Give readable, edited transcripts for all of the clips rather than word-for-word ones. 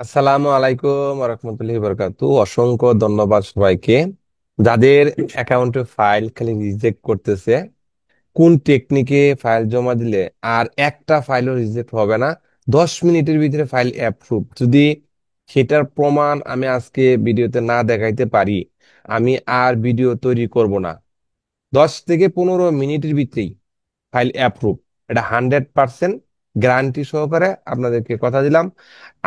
আসসালামু আলাইকুম রহমতুল্লাহি বরকাতু। অসংখ্য ধন্যবাদ সবাইকে যাদের অ্যাকাউন্টে ফাইল খালি রিজেক্ট করতেছে। কোন টেকনিকে ফাইল জমা দিলে আর একটা ফাইলও রিজেক্ট হবে না, 10 মিনিটের ভিতরে ফাইল অ্যাপ্রুভ, যদি সেটার প্রমাণ আমি আজকে ভিডিওতে না দেখাইতে পারি, আমি আর ভিডিও তৈরি করব না। 10 থেকে 15 মিনিটের ভিতরেই ফাইল অ্যাপ্রুভ, এটা 100% গ্যারান্টি সহকারে আপনাদেরকে কথা দিলাম।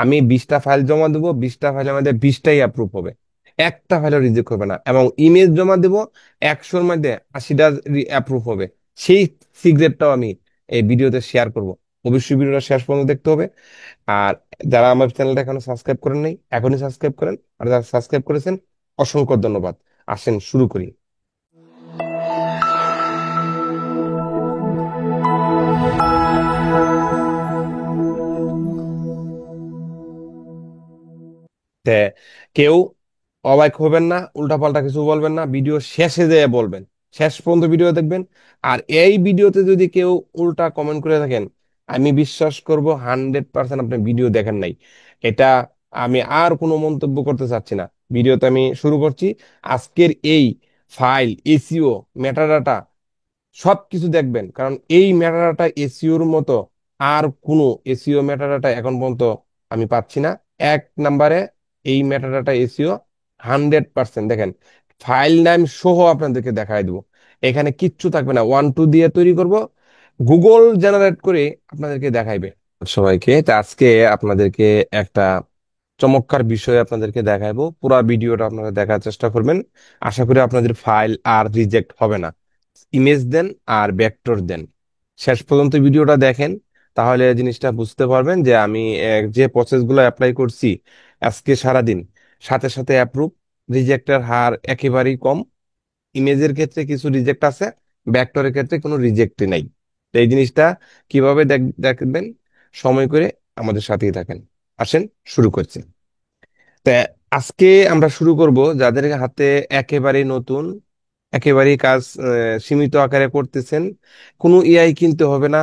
আমি 20টা ফাইল জমা দেবো, 20টা ফাইলের মধ্যে 20টাই অ্যাপ্রুভ হবে, একটা ফাইলও রিজেক্ট হবে না। এবং ইমেজ জমা দেবো, 100-র মধ্যে 80টা অ্যাপ্রুভ হবে। সেই সিক্রেটটাও আমি এই ভিডিওতে শেয়ার করব। অবশ্যই ভিডিওটা শেষ পর্যন্ত দেখতে হবে। আর যারা আমার চ্যানেলটা এখনো সাবস্ক্রাইব করেন নাই, এখনই সাবস্ক্রাইব করেন। আর যারা সাবস্ক্রাইব করেছেন, অসংখ্য ধন্যবাদ। আসেন শুরু করি। তে কেউ অবাক হবেন না, উল্টাপাল্টা কিছু বলবেন না, ভিডিও শেষে যেয়ে বলবেন। শেষ পর্যন্ত ভিডিও দেখবেন। আর এই ভিডিওতে যদি কেউ উল্টা কমেন্ট করে থাকেন, আমি বিশ্বাস করব 100% আপনি ভিডিও দেখেন নাই। এটা আমি আর কোনো মন্তব্য করতে চাচ্ছি না। ভিডিওতে আমি শুরু করছি। আজকের এই ফাইল, এসইও, মেটাডাটা সবকিছু দেখবেন, কারণ এই মেটাডাটা এসইওর মতো আর কোনো এসইও মেটাডাটা এখন পর্যন্ত আমি পাচ্ছি না। এক নম্বরে এই মেটাডাটা এসইও 100%। দেখেন, ফাইল নাম সহ আপনাদেরকে দেখাই দেবো। এখানে কিচ্ছু থাকবে না, 1 2 দিয়ে তৈরি করব, গুগল জেনারেট করে আপনাদেরকে দেখাইবে। সবাইকে তা আজকে আপনাদেরকে একটা চমৎকার বিষয় আপনাদেরকে দেখাবো। পুরো ভিডিওটা আপনারা দেখার চেষ্টা করবেন। আশা করি আপনাদের ফাইল আর রিজেক্ট হবে না। ইমেজ দেন আর ভেক্টর দেন, শেষ পর্যন্ত ভিডিওটা দেখেন, তাহলে জিনিসটা বুঝতে পারবেন যে আমি যে প্রসেসগুলো অ্যাপ্লাই করছি আজকে সারাদিন, সাথে সাথে অ্যাপ্রুভ। রিজেক্টের হার একেবারেই কম। ইমেজের ক্ষেত্রে কিছু রিজেক্ট আছে, ভেক্টরের ক্ষেত্রে কোনো রিজেক্টই নাই। তো এই জিনিসটা কিভাবে দেখবেন, সময় করে আমাদের সাথেই থাকেন। আসেন শুরু করছি। তা আজকে আমরা শুরু করব যাদের হাতে একেবারেই নতুন, একেবারেই কাজ সীমিত আকারে করতেছেন, কোনো এআই কিনতে হবে না।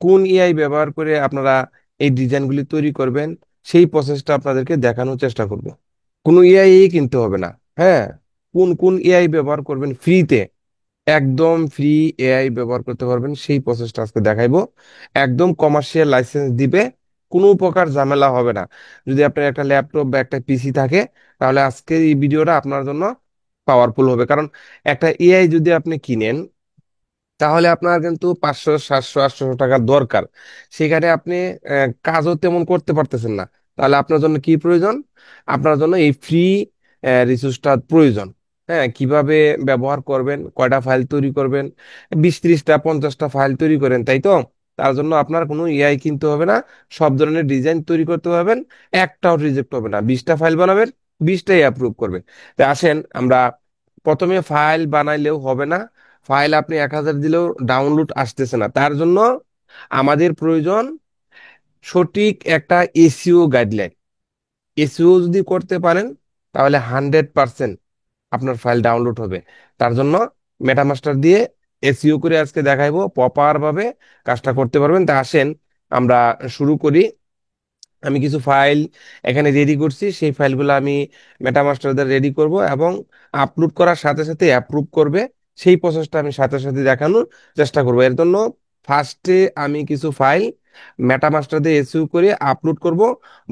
কোন এআই ব্যবহার করে আপনারা এই ডিজাইনগুলি তৈরি করবেন, সেই প্রসেসটা আপনাদেরকে দেখানোর চেষ্টা করব। কোনো এআই কিনতে হবে না। হ্যাঁ, কোন কোন এআই ব্যবহার করবেন ফ্রিতে, একদম ফ্রি এআই ব্যবহার করতে পারবেন, সেই প্রসেসটা আজকে দেখাইবো। একদম কমার্শিয়াল লাইসেন্স দিবে, কোনো প্রকার ঝামেলা হবে না। যদি আপনার একটা ল্যাপটপ বা একটা পিসি থাকে, তাহলে আজকের এই ভিডিওটা আপনার জন্য পাওয়ারফুল হবে। কারণ একটা এআই যদি আপনি কিনেন, তাহলে আপনার কিন্তু 500 700 800 টাকার দরকার। সেখানে আপনি কাজও তেমন করতে পারতেছেন না। তাহলে আপনার জন্য কি প্রয়োজন? আপনার জন্য এই ফ্রি রিসোর্সটা প্রয়োজন। হ্যাঁ, কিভাবে ব্যবহার করবেন, কয়টা ফাইল তৈরি করবেন, 20 30 টা 50টা ফাইল তৈরি করেন, তাই তো? তার জন্য আপনার কোনো এআই কিনতে হবে না। সব ধরনের ডিজাইন তৈরি করতে পারবেন, একটাও রিজেক্ট হবে না। 20টা ফাইল বানাবেন, 20টাই অ্যাপ্রুভ করবে। তো আসেন আমরা প্রথমে, ফাইল বানাইলেও হবে না, ফাইল আপনি 1000 দিলেও ডাউনলোড আসতেছে না। তার জন্য আমাদের প্রয়োজন সঠিক একটা এসইও গাইডলাইন। এসইও যদি করতে পারেন, তাহলে 100% আপনার ফাইল ডাউনলোড হবে। তার জন্য মেটামাস্টার দিয়ে এসইও করে আজকে দেখাইবো, প্রপার ভাবে কাজটা করতে পারবেন। তা আসেন আমরা শুরু করি। আমি কিছু ফাইল এখানে রেডি করছি, সেই ফাইলগুলো আমি মেটামাস্টারদের রেডি করব এবং আপলোড করার সাথে সাথে অ্যাপ্রুভ করবে। সেই প্রসেসটা আমি সাথে সাথে দেখানোর চেষ্টা করব। এর জন্য ফার্স্টে আমি কিছু ফাইল মেটামাস্টারদের এসইউ করে আপলোড করব,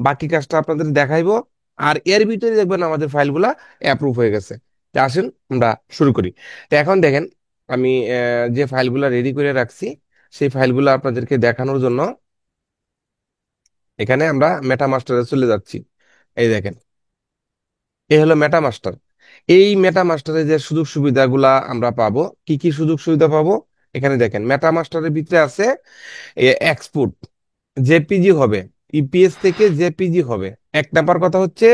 বাকি কাজটা আপনাদের দেখাইবো। আর এর ভিতরে দেখবেন আমাদের ফাইলগুলা অ্যাপ্রুভ হয়ে গেছে। তো আসেন আমরা শুরু করি। তো এখন দেখেন, আমি যে ফাইলগুলা রেডি করে রাখছি, সেই ফাইলগুলো আপনাদেরকে দেখানোর জন্য এখানে আমরা মেটামাস্টারে চলে যাচ্ছি। এই দেখেন, এই হলো মেটামাস্টার। এই মেটামাস্টারে যে সুযোগ সুবিধাগুলা আমরা পাবো, কি কি সুযোগ সুবিধা পাবো, এখানে দেখেন। মেটামাস্টারের ভিতরে আছে এক্সপোর্ট, জেপিজি হবে, ইপিএস থেকে জেপিজি হবে। এক নাম্বার কথা হচ্ছে,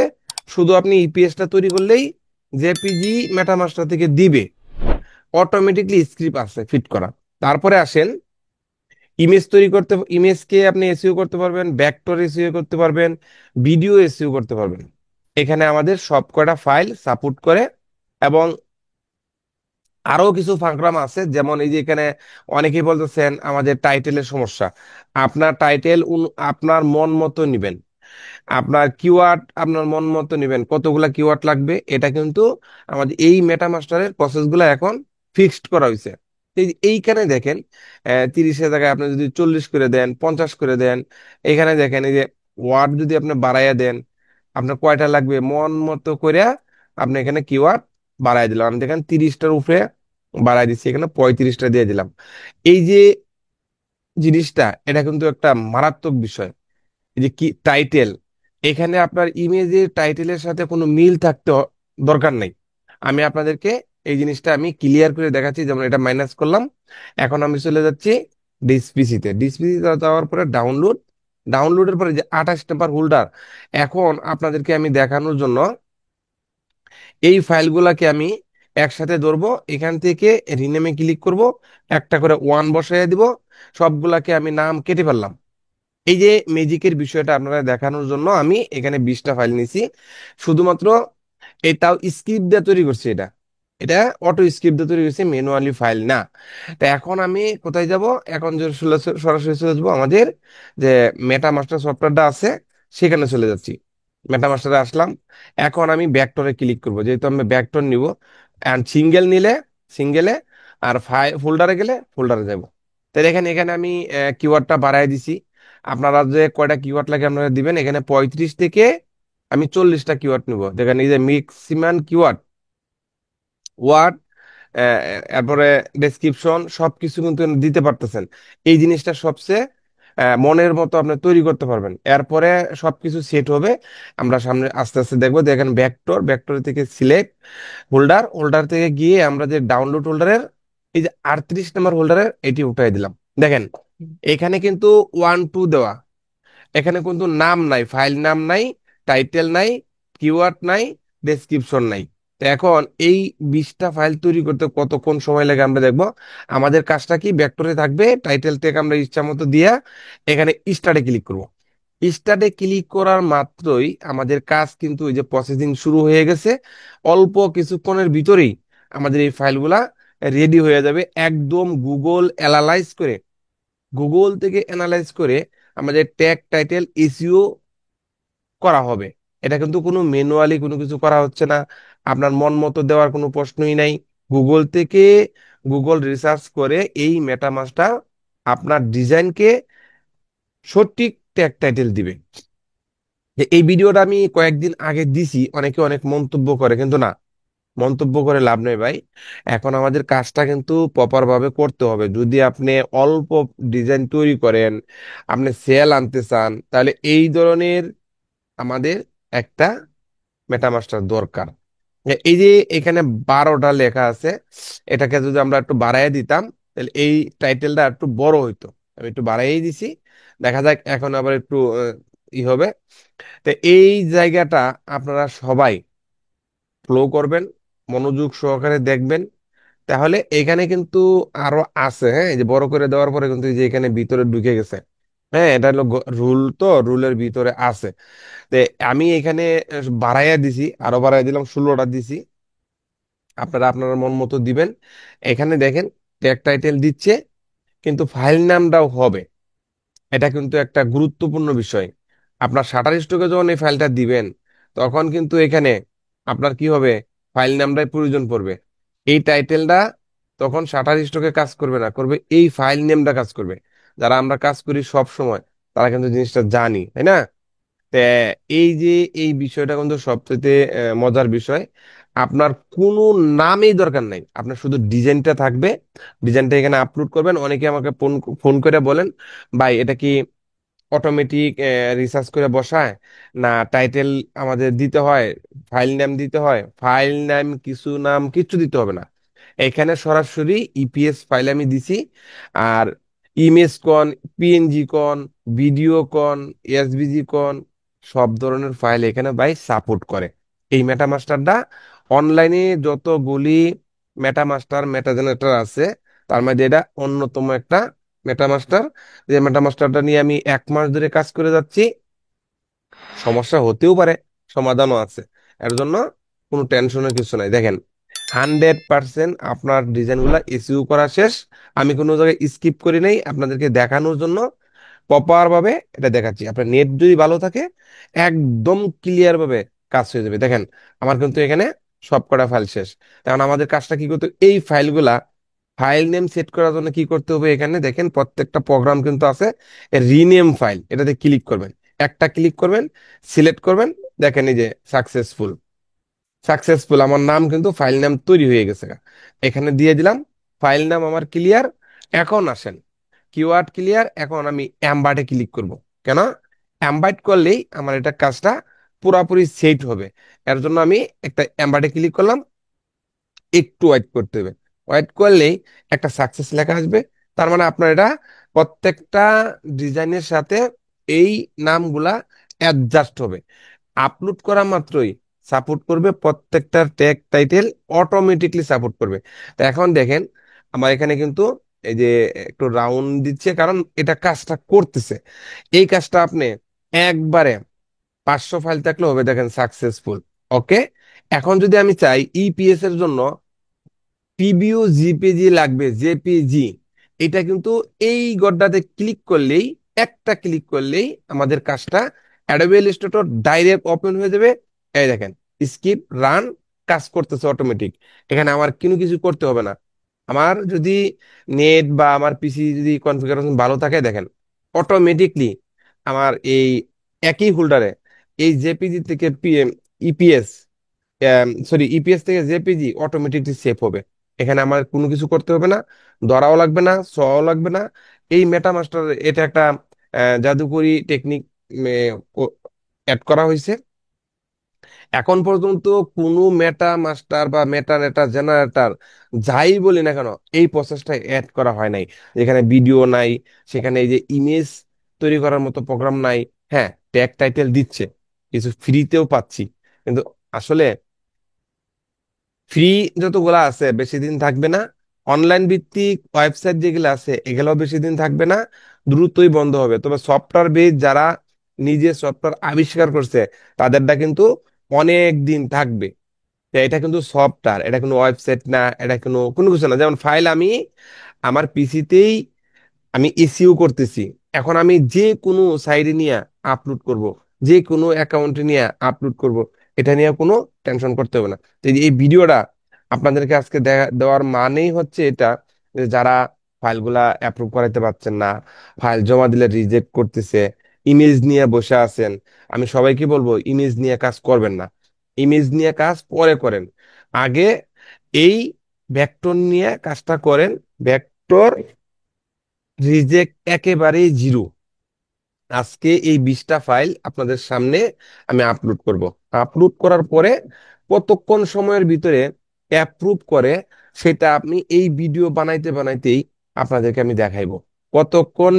শুধু আপনি ইপিএসটা তৈরি করলেই জেপিজি মেটামাস্টার থেকে দিবে, অটোমেটিকলি স্ক্রিপ্ট আছে ফিট করা। তারপরে আসেন, ইমেজ তৈরি করতে, ইমেজকে আপনি এসইও করতে পারবেন, ভেক্টর এসইও করতে পারবেন, ভিডিও এসইও করতে পারবেন। এখানে আমাদের সব কয়টা ফাইল সাপোর্ট করে। এবং আরো কিছু ফাংশন আছে, যেমন এই যে এখানে অনেকেই বলতেছেন আমাদের টাইটেলের সমস্যা। আপনার টাইটেল আপনার মন মতো নিবেন। আপনার কিওয়ার্ড আপনার মন মতো নেবেন, কতগুলা কিওয়ার্ড লাগবে এটা কিন্তু আমাদের এই মেটামাস্টারের প্রসেসগুলো এখন ফিক্সড করা হয়েছে। এইখানে দেখেন 30-এর জায়গায় আপনি যদি 40 করে দেন, 50 করে দেন, এখানে দেখেন এই যে ওয়ার্ড যদি আপনি বাড়াইয়া দেন, আপনার কয়টা লাগবে মন মতো করে আপনি এখানে কিওয়ার্ড বাড়াই দিলাম। আমি দেখেন 30টার উপরে বাড়াই দিচ্ছি, এখানে 35টা দিয়ে দিলাম। এই যে জিনিসটা, এটা কিন্তু একটা মারাত্মক বিষয়। এই যে কি টাইটেল, এখানে আপনার ইমেজের টাইটেলের সাথে কোনো মিল থাকতে দরকার নাই। আমি আপনাদেরকে এই জিনিসটা আমি ক্লিয়ার করে দেখাচ্ছি। যেমন এটা মাইনাস করলাম, এখন আমি চলে যাচ্ছি ডিসপিসিতে। ডিসপিসিতে যাওয়ার পরে ডাউনলোড, ডাউনলোডের পরে যে 28 নাম্বার হোল্ডার, এখন আপনাদেরকে আমি দেখানোর জন্য এই ফাইলগুলাকে আমি একসাথে ধরবো, এখান থেকে রিনেমে ক্লিক করব, একটা করে ওয়ান বসাইয়া দিব, সবগুলাকে আমি নাম কেটে ফেললাম। এই যে ম্যাজিকের বিষয়টা আপনারা দেখানোর জন্য আমি এখানে 20টা ফাইল নিছি শুধুমাত্র। এটাও স্ক্রিপ্ট দিয়ে তৈরি করছি, এটা এটা অটো স্ক্রিপ্ট দিয়ে তৈরি করছি, ম্যানুয়ালি ফাইল না। তো এখন আমি কোথায় যাব? এখন যে সরাসরি চলে যাবো আমাদের যে মেটা মাস্টার সফটওয়্যারটা আছে, সেখানে চলে যাচ্ছি। মেটা মাস্টারে আসলাম, এখন আমি ব্যাকটরে ক্লিক করব, যেহেতু আমি ব্যাকটর নিব। অ্যান্ড সিঙ্গেল নিলে সিঙ্গেলে, আর ফাইল ফোল্ডারে গেলে ফোল্ডারে যাব। তো দেখেন এখানে আমি কিওয়ার্ডটা বাড়াই দিছি। আপনারা যে কয়টা কিওয়ার্ড লাগে আপনারা দিবেন, এখানে 35 থেকে আমি 40টা কিওয়ার্ড নিব। দেখেন এই যে ম্যাক্সিমাম কিওয়ার্ড, ওয়ার্ড, এরপরে ডেসক্রিপশন সবকিছু কিন্তু দিতে পারতেছেন। এই জিনিসটা সবচেয়ে মনের মতো আপনি তৈরি করতে পারবেন। এরপরে সবকিছু সেট হবে, আমরা সামনে আস্তে আস্তে দেখবো। দেখেন ভেক্টর, ভেক্টর থেকে সিলেক্ট হোল্ডার, হোল্ডার থেকে গিয়ে আমরা যে ডাউনলোড হোল্ডারের এই যে 38 নাম্বার হোল্ডারের এটি উঠাই দিলাম। দেখেন এখানে কিন্তু 1 2 দেওয়া, এখানে কিন্তু নাম নাই, ফাইল নাম নাই, টাইটেল নাই, কিওয়ার্ড নাই, ডেসক্রিপশন নাই। তো এখন এই 20টা ফাইল তৈরি করতে কতক্ষণ সময় লাগে আমরা দেখবো। আমাদের কাজটা কি, ভেক্টরে থাকবে, টাইটেল থেকে আমরা ইচ্ছা মতো দিয়া এখানে স্টার্টে ক্লিক করব। স্টার্টে ক্লিক করার মাত্রই আমাদের কাজ কিন্তু ওই যে প্রসেসিং শুরু হয়ে গেছে। অল্প কিছুক্ষণের ভিতরেই আমাদের এই ফাইলগুলা রেডি হয়ে যাবে, একদম গুগল অ্যানালাইজ করে, গুগল থেকে অ্যানালাইজ করে আমাদের ট্যাগ টাইটেল এসইও করা হবে। এটা কিন্তু কোনো ম্যানুয়ালি কোনো কিছু করা হচ্ছে না, আপনার মন মতো দেওয়ার কোনো প্রশ্নই নাই। গুগল থেকে, গুগল রিসার্চ করে এই মেটামাসটা আপনার ডিজাইনকে সঠিক ট্যাগ টাইটেল দিবে। যে এই ভিডিওটা আমি কয়েকদিন আগে দিছি, অনেকে অনেক মন্তব্য করে, কিন্তু না, মন্তব্য করে লাভ নেই ভাই। এখন আমাদের কাজটা কিন্তু প্রপার ভাবে করতে হবে। যদি আপনি অল্প ডিজাইন তৈরি করেন, আপনি সেল আনতে চান, তাহলে এই ধরনের আমাদের একটা মেটামাস্টার দরকার। এই যে এখানে 12টা লেখা আছে, এটাকে যদি আমরা একটু বাড়াইয়ে দিতাম, তাহলে এই টাইটেলটা একটু বড় হইতো। আমি একটু বাড়াইয়ে দিছি, দেখা যাক এখন আবার একটু ই হবে। তো এই জায়গাটা আপনারা সবাই ফলো করবেন, মনোযোগ সহকারে দেখবেন, তাহলে এখানে কিন্তু আরো আছে। হ্যাঁ, এই যে বড় করে দেওয়ার পরে কিন্তু এই যে এখানে ভিতরে ঢুকে গেছে। হ্যাঁ, এটা হলো রুল, তো রুলের ভিতরে আছে। তো আমি এখানে বাড়াইয়া দিছি, আরো বাড়াই দিলাম, 16টা দিছি। আপনারা আপনার মন মতো দিবেন। এখানে দেখেন ট্যাগ টাইটেল দিচ্ছে, কিন্তু ফাইল নামটাও হবে। এটা কিন্তু একটা গুরুত্বপূর্ণ বিষয়। আপনার শাটার স্টকে যখন এই ফাইলটা দিবেন, তখন কিন্তু এখানে আপনার কি হবে, ফাইল নামটাই প্রয়োজন পড়বে। এই টাইটেলটা তখন শাটার স্টকে কাজ করবে না, করবে এই ফাইল নেমটা কাজ করবে। যারা আমরা কাজ করি সব সময়, তারা কিন্তু জিনিসটা জানি, তাই না? তে এই যে এই বিষয়টা কিন্তু সবচেয়ে মজার বিষয়। আপনার কোনো নামই দরকার নাই, আপনার শুধু ডিজাইনটা থাকবে। ডিজাইনটা এখানে আপলোড করবেন। অনেকে আমাকে ফোন ফোন করে বলেন, ভাই এটা কি অটোমেটিক রিসার্চ করে বসায়, না টাইটেল আমাদের দিতে হয়, ফাইল নাম দিতে হয়? ফাইল নাম কিছু, নাম কিচ্ছু দিতে হবে না। এখানে সরাসরি ইপিএস ফাইল আমি দিছি। আর ইমেজ কন, পিএনজি কন, ভিডিও কন, এসভিজি কন, সব ধরনের ফাইল এখানে ভাই সাপোর্ট করে এই মেটামাস্টারটা। অনলাইনে যতগুলি মেটামাস্টার, মেটা জেনারেটর আছে, তার মধ্যে এটা অন্যতম একটা মেটামাস্টার। যে মেটামাস্টারটা নিয়ে আমি 1 মাস ধরে কাজ করে যাচ্ছি। সমস্যা হতেও পারে, সমাধানও আছে। এর জন্য কোনো টেনশনের কিছু নাই। দেখেন 100% আপনার ডিজাইন গুলা এসইও করা শেষ। আমি কোনো জায়গায় স্কিপ করি নাই, আপনাদেরকে দেখানোর জন্য প্রপার ভাবে এটা দেখাচ্ছি। আপনার নেট যদি ভালো থাকে একদম ক্লিয়ার ভাবে কাজ হয়ে যাবে। দেখেন আমার কিন্তু এখানে সব কটা ফাইল শেষ। কারণ আমাদের কাজটা কি করতে, এই ফাইলগুলা ফাইল নেম সেট করার জন্য কি করতে হবে, এখানে দেখেন প্রত্যেকটা প্রোগ্রাম কিন্তু আছে রিনেম ফাইল, এটাতে ক্লিক করবেন, একটা ক্লিক করবেন, সিলেক্ট করবেন, দেখেন এই যে সাকসেসফুল, সাকসেসফুল আমার নাম কিন্তু ফাইল নাম তৈরি হয়ে গেছে। এখানে দিয়ে দিলাম, ফাইল নাম আমার ক্লিয়ার। এখন আসেন কিওয়ার্ড ক্লিয়ার, এখন আমি অ্যাম্বার্টে ক্লিক করব। কেন? অ্যাম্বার্ট করলেই আমার এটা কাজটা পুরাপুরি সেট হবে। এর জন্য আমি একটা অ্যাম্বার্টে ক্লিক করলাম, একটু ওয়েট করতে হবে। ওয়েট করলেই একটা সাকসেস লেখা আসবে। তার মানে আপনার এটা প্রত্যেকটা ডিজাইনের সাথে এই নামগুলা অ্যাডজাস্ট হবে। আপলোড করা মাত্রই সাপোর্ট করবে, প্রত্যেকটা ট্যাগ টাইটেল অটোমেটিকলি সাপোর্ট করবে। তো এখন দেখেন আমার এখানে কিন্তু এই যে একটু রাউন্ড দিচ্ছে, কারণ এটা কাজটা করতেছে। এই কাজটা আপনি একবারে 500 ফাইল থাকলে হবে, দেখেন সাকসেসফুল। ওকে, এখন যদি আমি চাই ইপিএস এর জন্য পিবিও জিপিজি লাগবে, জেপিজি, এটা কিন্তু এই গড্ডাতে ক্লিক করলেই, একটা ক্লিক করলেই আমাদের কাজটা অ্যাডোবি ইলাস্ট্রেটর ডাইরেক্ট ওপেন হয়ে যাবে। এই দেখেন স্কিপ রান, কাজ করতেছে অটোমেটিক। এখানে আমার কোনো কিছু করতে হবে না। আমার যদি নেট বা আমার পিসি যদি কনফিগারেশন ভালো থাকে, দেখেন অটোমেটিকলি আমার এই একই হোল্ডারে এই জেপিজি থেকে পিএম ইপিএস, সরি ইপিএস থেকে জেপিজি অটোমেটিকলি সেভ হবে। এখানে আমার কোনো কিছু করতে হবে না, ধরাও লাগবে না, সও লাগবে না। এই মেটা মাস্টার এটা একটা জাদুকরি টেকনিক অ্যাড করা হয়েছে। এখন পর্যন্ত কোনো মেটা মাস্টার বা মেটা নেটা জেনারেটর যাই বলি না কেন এই প্রসেসটা অ্যাড করা হয় নাই। যেখানে ভিডিও নাই, সেখানে এই যে ইমেজ তৈরি করার মতো প্রোগ্রাম নাই। হ্যাঁ, ট্যাগ টাইটেল দিচ্ছে, কিছু ফ্রিতেও পাচ্ছি, কিন্তু আসলে ফ্রি যতগুলা আছে বেশি দিন থাকবে না। অনলাইন ভিত্তিক ওয়েবসাইট যেগুলো আছে এগুলোও বেশি দিন থাকবে না, দ্রুতই বন্ধ হবে। তবে সফটওয়্যার বেজ যারা নিজে সফটওয়্যার আবিষ্কার করছে তাদেরটা কিন্তু অনেক দিন থাকবে। তো এটা কিন্তু সফটওয়্যার, এটা কোনো ওয়েবসাইট না, এটা কোনো কোনো কিছু না। যেমন ফাইল আমি আমার পিসিতেই আমি এসইও করতেছি, এখন আমি যে কোনো সাইডে নিয়ে আপলোড করব, যে কোনো অ্যাকাউন্টে নিয়ে আপলোড করব, এটা নিয়ে কোনো টেনশন করতে হবে না। তো এই ভিডিওটা আপনাদেরকে আজকে দেওয়ার মানেই হচ্ছে এটা, যে যারা ফাইলগুলা অ্যাপ্রুভ করাইতে পারছেন না, ফাইল জমা দিলে রিজেক্ট করতেছে, ইমেজ নিয়ে বসে আছেন, আমি সবাইকে বলবো ইমেজ নিয়ে কাজ করবেন না। ইমেজ নিয়ে কাজ পরে করেন, আগে এই ভেক্টর নিয়ে কাজটা করেন। ভেক্টর রিজেক্ট একেবারেই জিরো। আজকে এই 20টা ফাইল আপনাদের সামনে আমি আপলোড করব। আপলোড করার পরে কতক্ষণ সময়ের ভিতরে অ্যাপ্রুভ করে সেটা আপনি এই ভিডিও বানাইতে বানাইতেই আপনাদেরকে আমি দেখাইবো। কতক্ষণ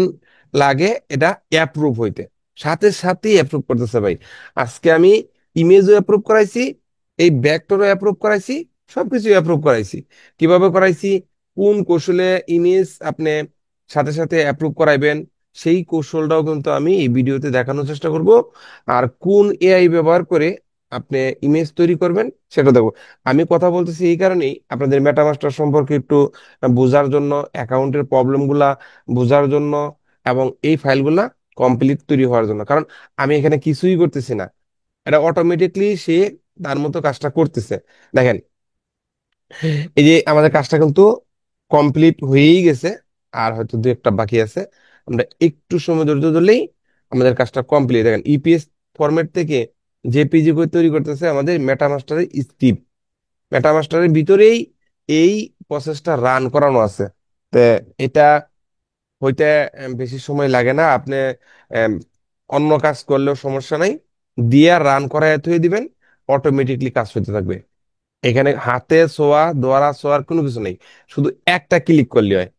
লাগে এটা অ্যাপ্রুভ হইতে, সাথে সাথেই অ্যাপ্রুভ করতেছে ভাই। আজকে আমি ইমেজও অ্যাপ্রুভ করাইছি, এই ভেক্টরও অ্যাপ্রুভ করাইছি, সবকিছু অ্যাপ্রুভ করাইছি। কিভাবে করাইছি, কোন কৌশলে ইমেজ আপনি সাথে সাথে অ্যাপ্রুভ করাইবেন সেই কৌশলটাও কিন্তু আমি এই ভিডিওতে দেখানোর চেষ্টা করব। আর কোন এআই ব্যবহার করে আপনি ইমেজ তৈরি করবেন সেটা দেখো। আমি কথা বলতেছি এই কারণেই আপনাদের মেটামাস্টার সম্পর্কে একটু বোঝার জন্য, অ্যাকাউন্টের প্রবলেম গুলা বোঝার জন্য, এবং এই ফাইলগুলা কমপ্লিট তৈরি হওয়ার জন্য। কারণ আমি এখানে কিছুই করতেছি না, এটা অটোমেটিকলি সে তার মতো কাজটা করতেছে। দেখেন এই যে আমাদের কাজটা কিন্তু কমপ্লিট হয়েই গেছে, আর হয়তো দু একটা বাকি আছে। আমরা একটু সময় ধৈর্য ধরলেই আমাদের কাজটা কমপ্লিট। দেখেন ইপিএস ফরম্যাট থেকে জেপিজি করে তৈরি করতেছে আমাদের মেটামাস্টারের স্ক্রিপ্ট, মেটামাস্টারের ভিতরেই এই প্রসেসটা রান করানো আছে। তো এটা হইতে বেশি সময় লাগে না। আপনি আম, অন্য কাজ করলেও সমস্যা নাই, দিয়ে রান করায় থুয়ে দিবেন, অটোমেটিকলি কাজ হতে থাকবে। এখানে হাতে ছোঁয়া দোয়ারা ছোঁয়ার কোনো কিছু নেই, শুধু একটা ক্লিক করলে হয়।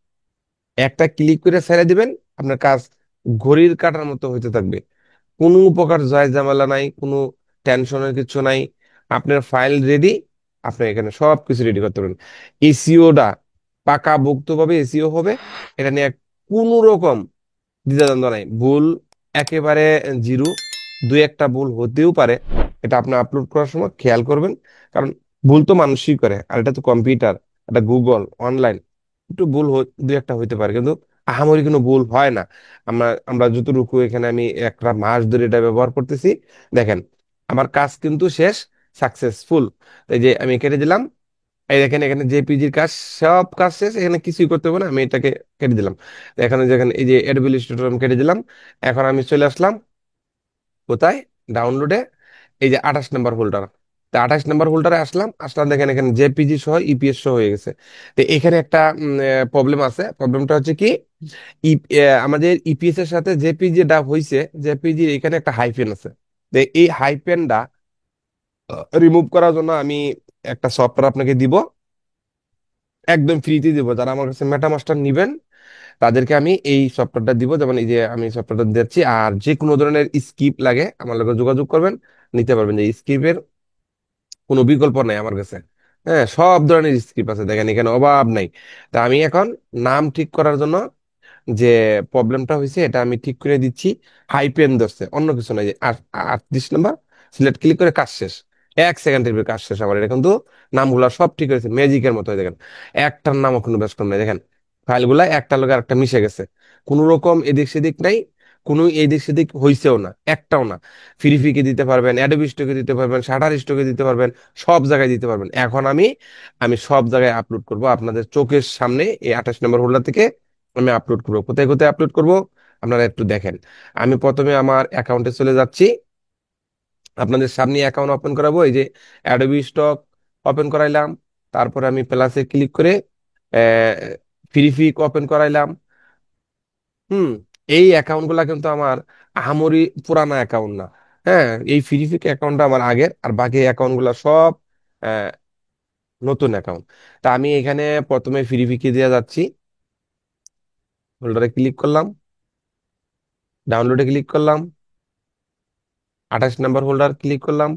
একটা ক্লিক করে ছেড়ে দিবেন, আপনার কাজ ঘড়ির কাঁটার মতো হইতে থাকবে। কোনো প্রকার জয় ঝামেলা নাই, কোনো টেনশনের কিছু নাই। আপনার ফাইল রেডি, আপনি এখানে সব কিছু রেডি করতে পারেন। এসিওটা পাকা ভাবে এসিও হবে, এটা নিয়ে কোনো রকম দ্বিধাদ্বন্দ্ব নাই। ভুল একেবারে জিরো, দুই একটা ভুল হতেও পারে, এটা আপনি আপলোড করার সময় খেয়াল করবেন। কারণ ভুল তো মানুষই করে, আর এটা তো কম্পিউটার, এটা গুগল অনলাইন, একটু ভুল দুই একটা হইতে পারে, কিন্তু আহামরি কোনো ভুল হয় না। আমরা আমরা যতটুকু এখানে আমি একটা মাস ধরে এটা ব্যবহার করতেছি, দেখেন আমার কাজ কিন্তু শেষ, সাকসেসফুল। এই যে আমি কেটে দিলাম, এই দেখেন এখানে জেপিজির কাজ, সব কাজ শেষ, এখানে কিছুই করতে হবে না, আমি এটাকে কেটে দিলাম। এখানে যেখানে এই যে অ্যাডোবি ইলাস্ট্রেটর আমি কেটে দিলাম। এখন আমি চলে আসলাম কোথায়, ডাউনলোডে, এই যে 28 নম্বর ফোল্ডার। তা 28 নম্বর ফোল্ডারে আসলাম, আসলাম দেখেন এখানে জেপিজি সহ ইপিএস সহ হয়ে গেছে। তো এখানে একটা প্রবলেম আছে, প্রবলেমটা হচ্ছে কি, আমাদের ইপিএস এর সাথে জেপিজি ডা হয়েছে, জেপিজি এখানে একটা হাইফেন আছে। তো এই হাইফেনটা রিমুভ করার জন্য আমি একটা সফটওয়্যার আপনাকে দিব, একদম ফ্রিতে দিব। যারা আমার কাছে মেটামাস্টার নিবেন তাদেরকে আমি এই সফটওয়্যারটা দিব, যেমন এই যে আমি সফটওয়্যারটা দিচ্ছি। আর যে কোনো ধরনের স্কিপ লাগে আমার লগে যোগাযোগ করবেন, নিতে পারবেন। যে স্কিপের কোনো বিকল্প নাই আমার কাছে। হ্যাঁ, সব ধরনের স্কিপ আছে, দেখেন এখানে অভাব নাই। তা আমি এখন নাম ঠিক করার জন্য যে প্রবলেমটা হয়েছে এটা আমি ঠিক করে দিচ্ছি। হাইপেন ধরছে, অন্য কিছু নাই। যে 38 নম্বর সিলেক্ট ক্লিক করে কাজ শেষ, 1 সেকেন্ডের ভিতরে কাজ শেষ। আমার এটা কিন্তু নামগুলা সব ঠিক হয়েছে, ম্যাজিকের মতো। দেখেন একটার নামও কোনো ব্যস্ত নাই, দেখেন ফাইলগুলা একটা লগে আরেকটা মিশে গেছে, কোনো রকম এদিক সেদিক নাই, কোনো এদিক সেদিক হইছেও না, একটাও না। ফ্রি ফ্রিকে দিতে পারবেন, অ্যাডোবি স্টকে দিতে পারবেন, শাটার স্টকে দিতে পারবেন, সব জায়গায় দিতে পারবেন। এখন আমি আমি সব জায়গায় আপলোড করব আপনাদের চোখের সামনে, এই 28 নম্বর হোল্ডার থেকে আমি আপলোড করবো। কোথায় কোথায় আপলোড করব আপনারা একটু দেখেন। আমি প্রথমে আমার অ্যাকাউন্টে চলে যাচ্ছি, আপনাদের সামনে অ্যাকাউন্ট ওপেন করাবো। এই যে অ্যাডোবি স্টক ওপেন করাইলাম, তারপরে আমি প্লাসে ক্লিক করে ফ্রি ফিক ওপেন করাইলাম। হুম, এই অ্যাকাউন্ট গুলা কিন্তু আমার আহামরি পুরানা অ্যাকাউন্ট না। হ্যাঁ, এই ফ্রি ফিক অ্যাকাউন্টটা আমার আগের, আর বাকি অ্যাকাউন্ট গুলা সব আহ, নতুন অ্যাকাউন্ট। তা আমি এখানে প্রথমে ফ্রি ফিকে দিয়ে যাচ্ছি, হোল্ডারে ক্লিক করলাম, ডাউনলোডে ক্লিক করলাম, 28 নম্বর হোল্ডার ক্লিক করলাম,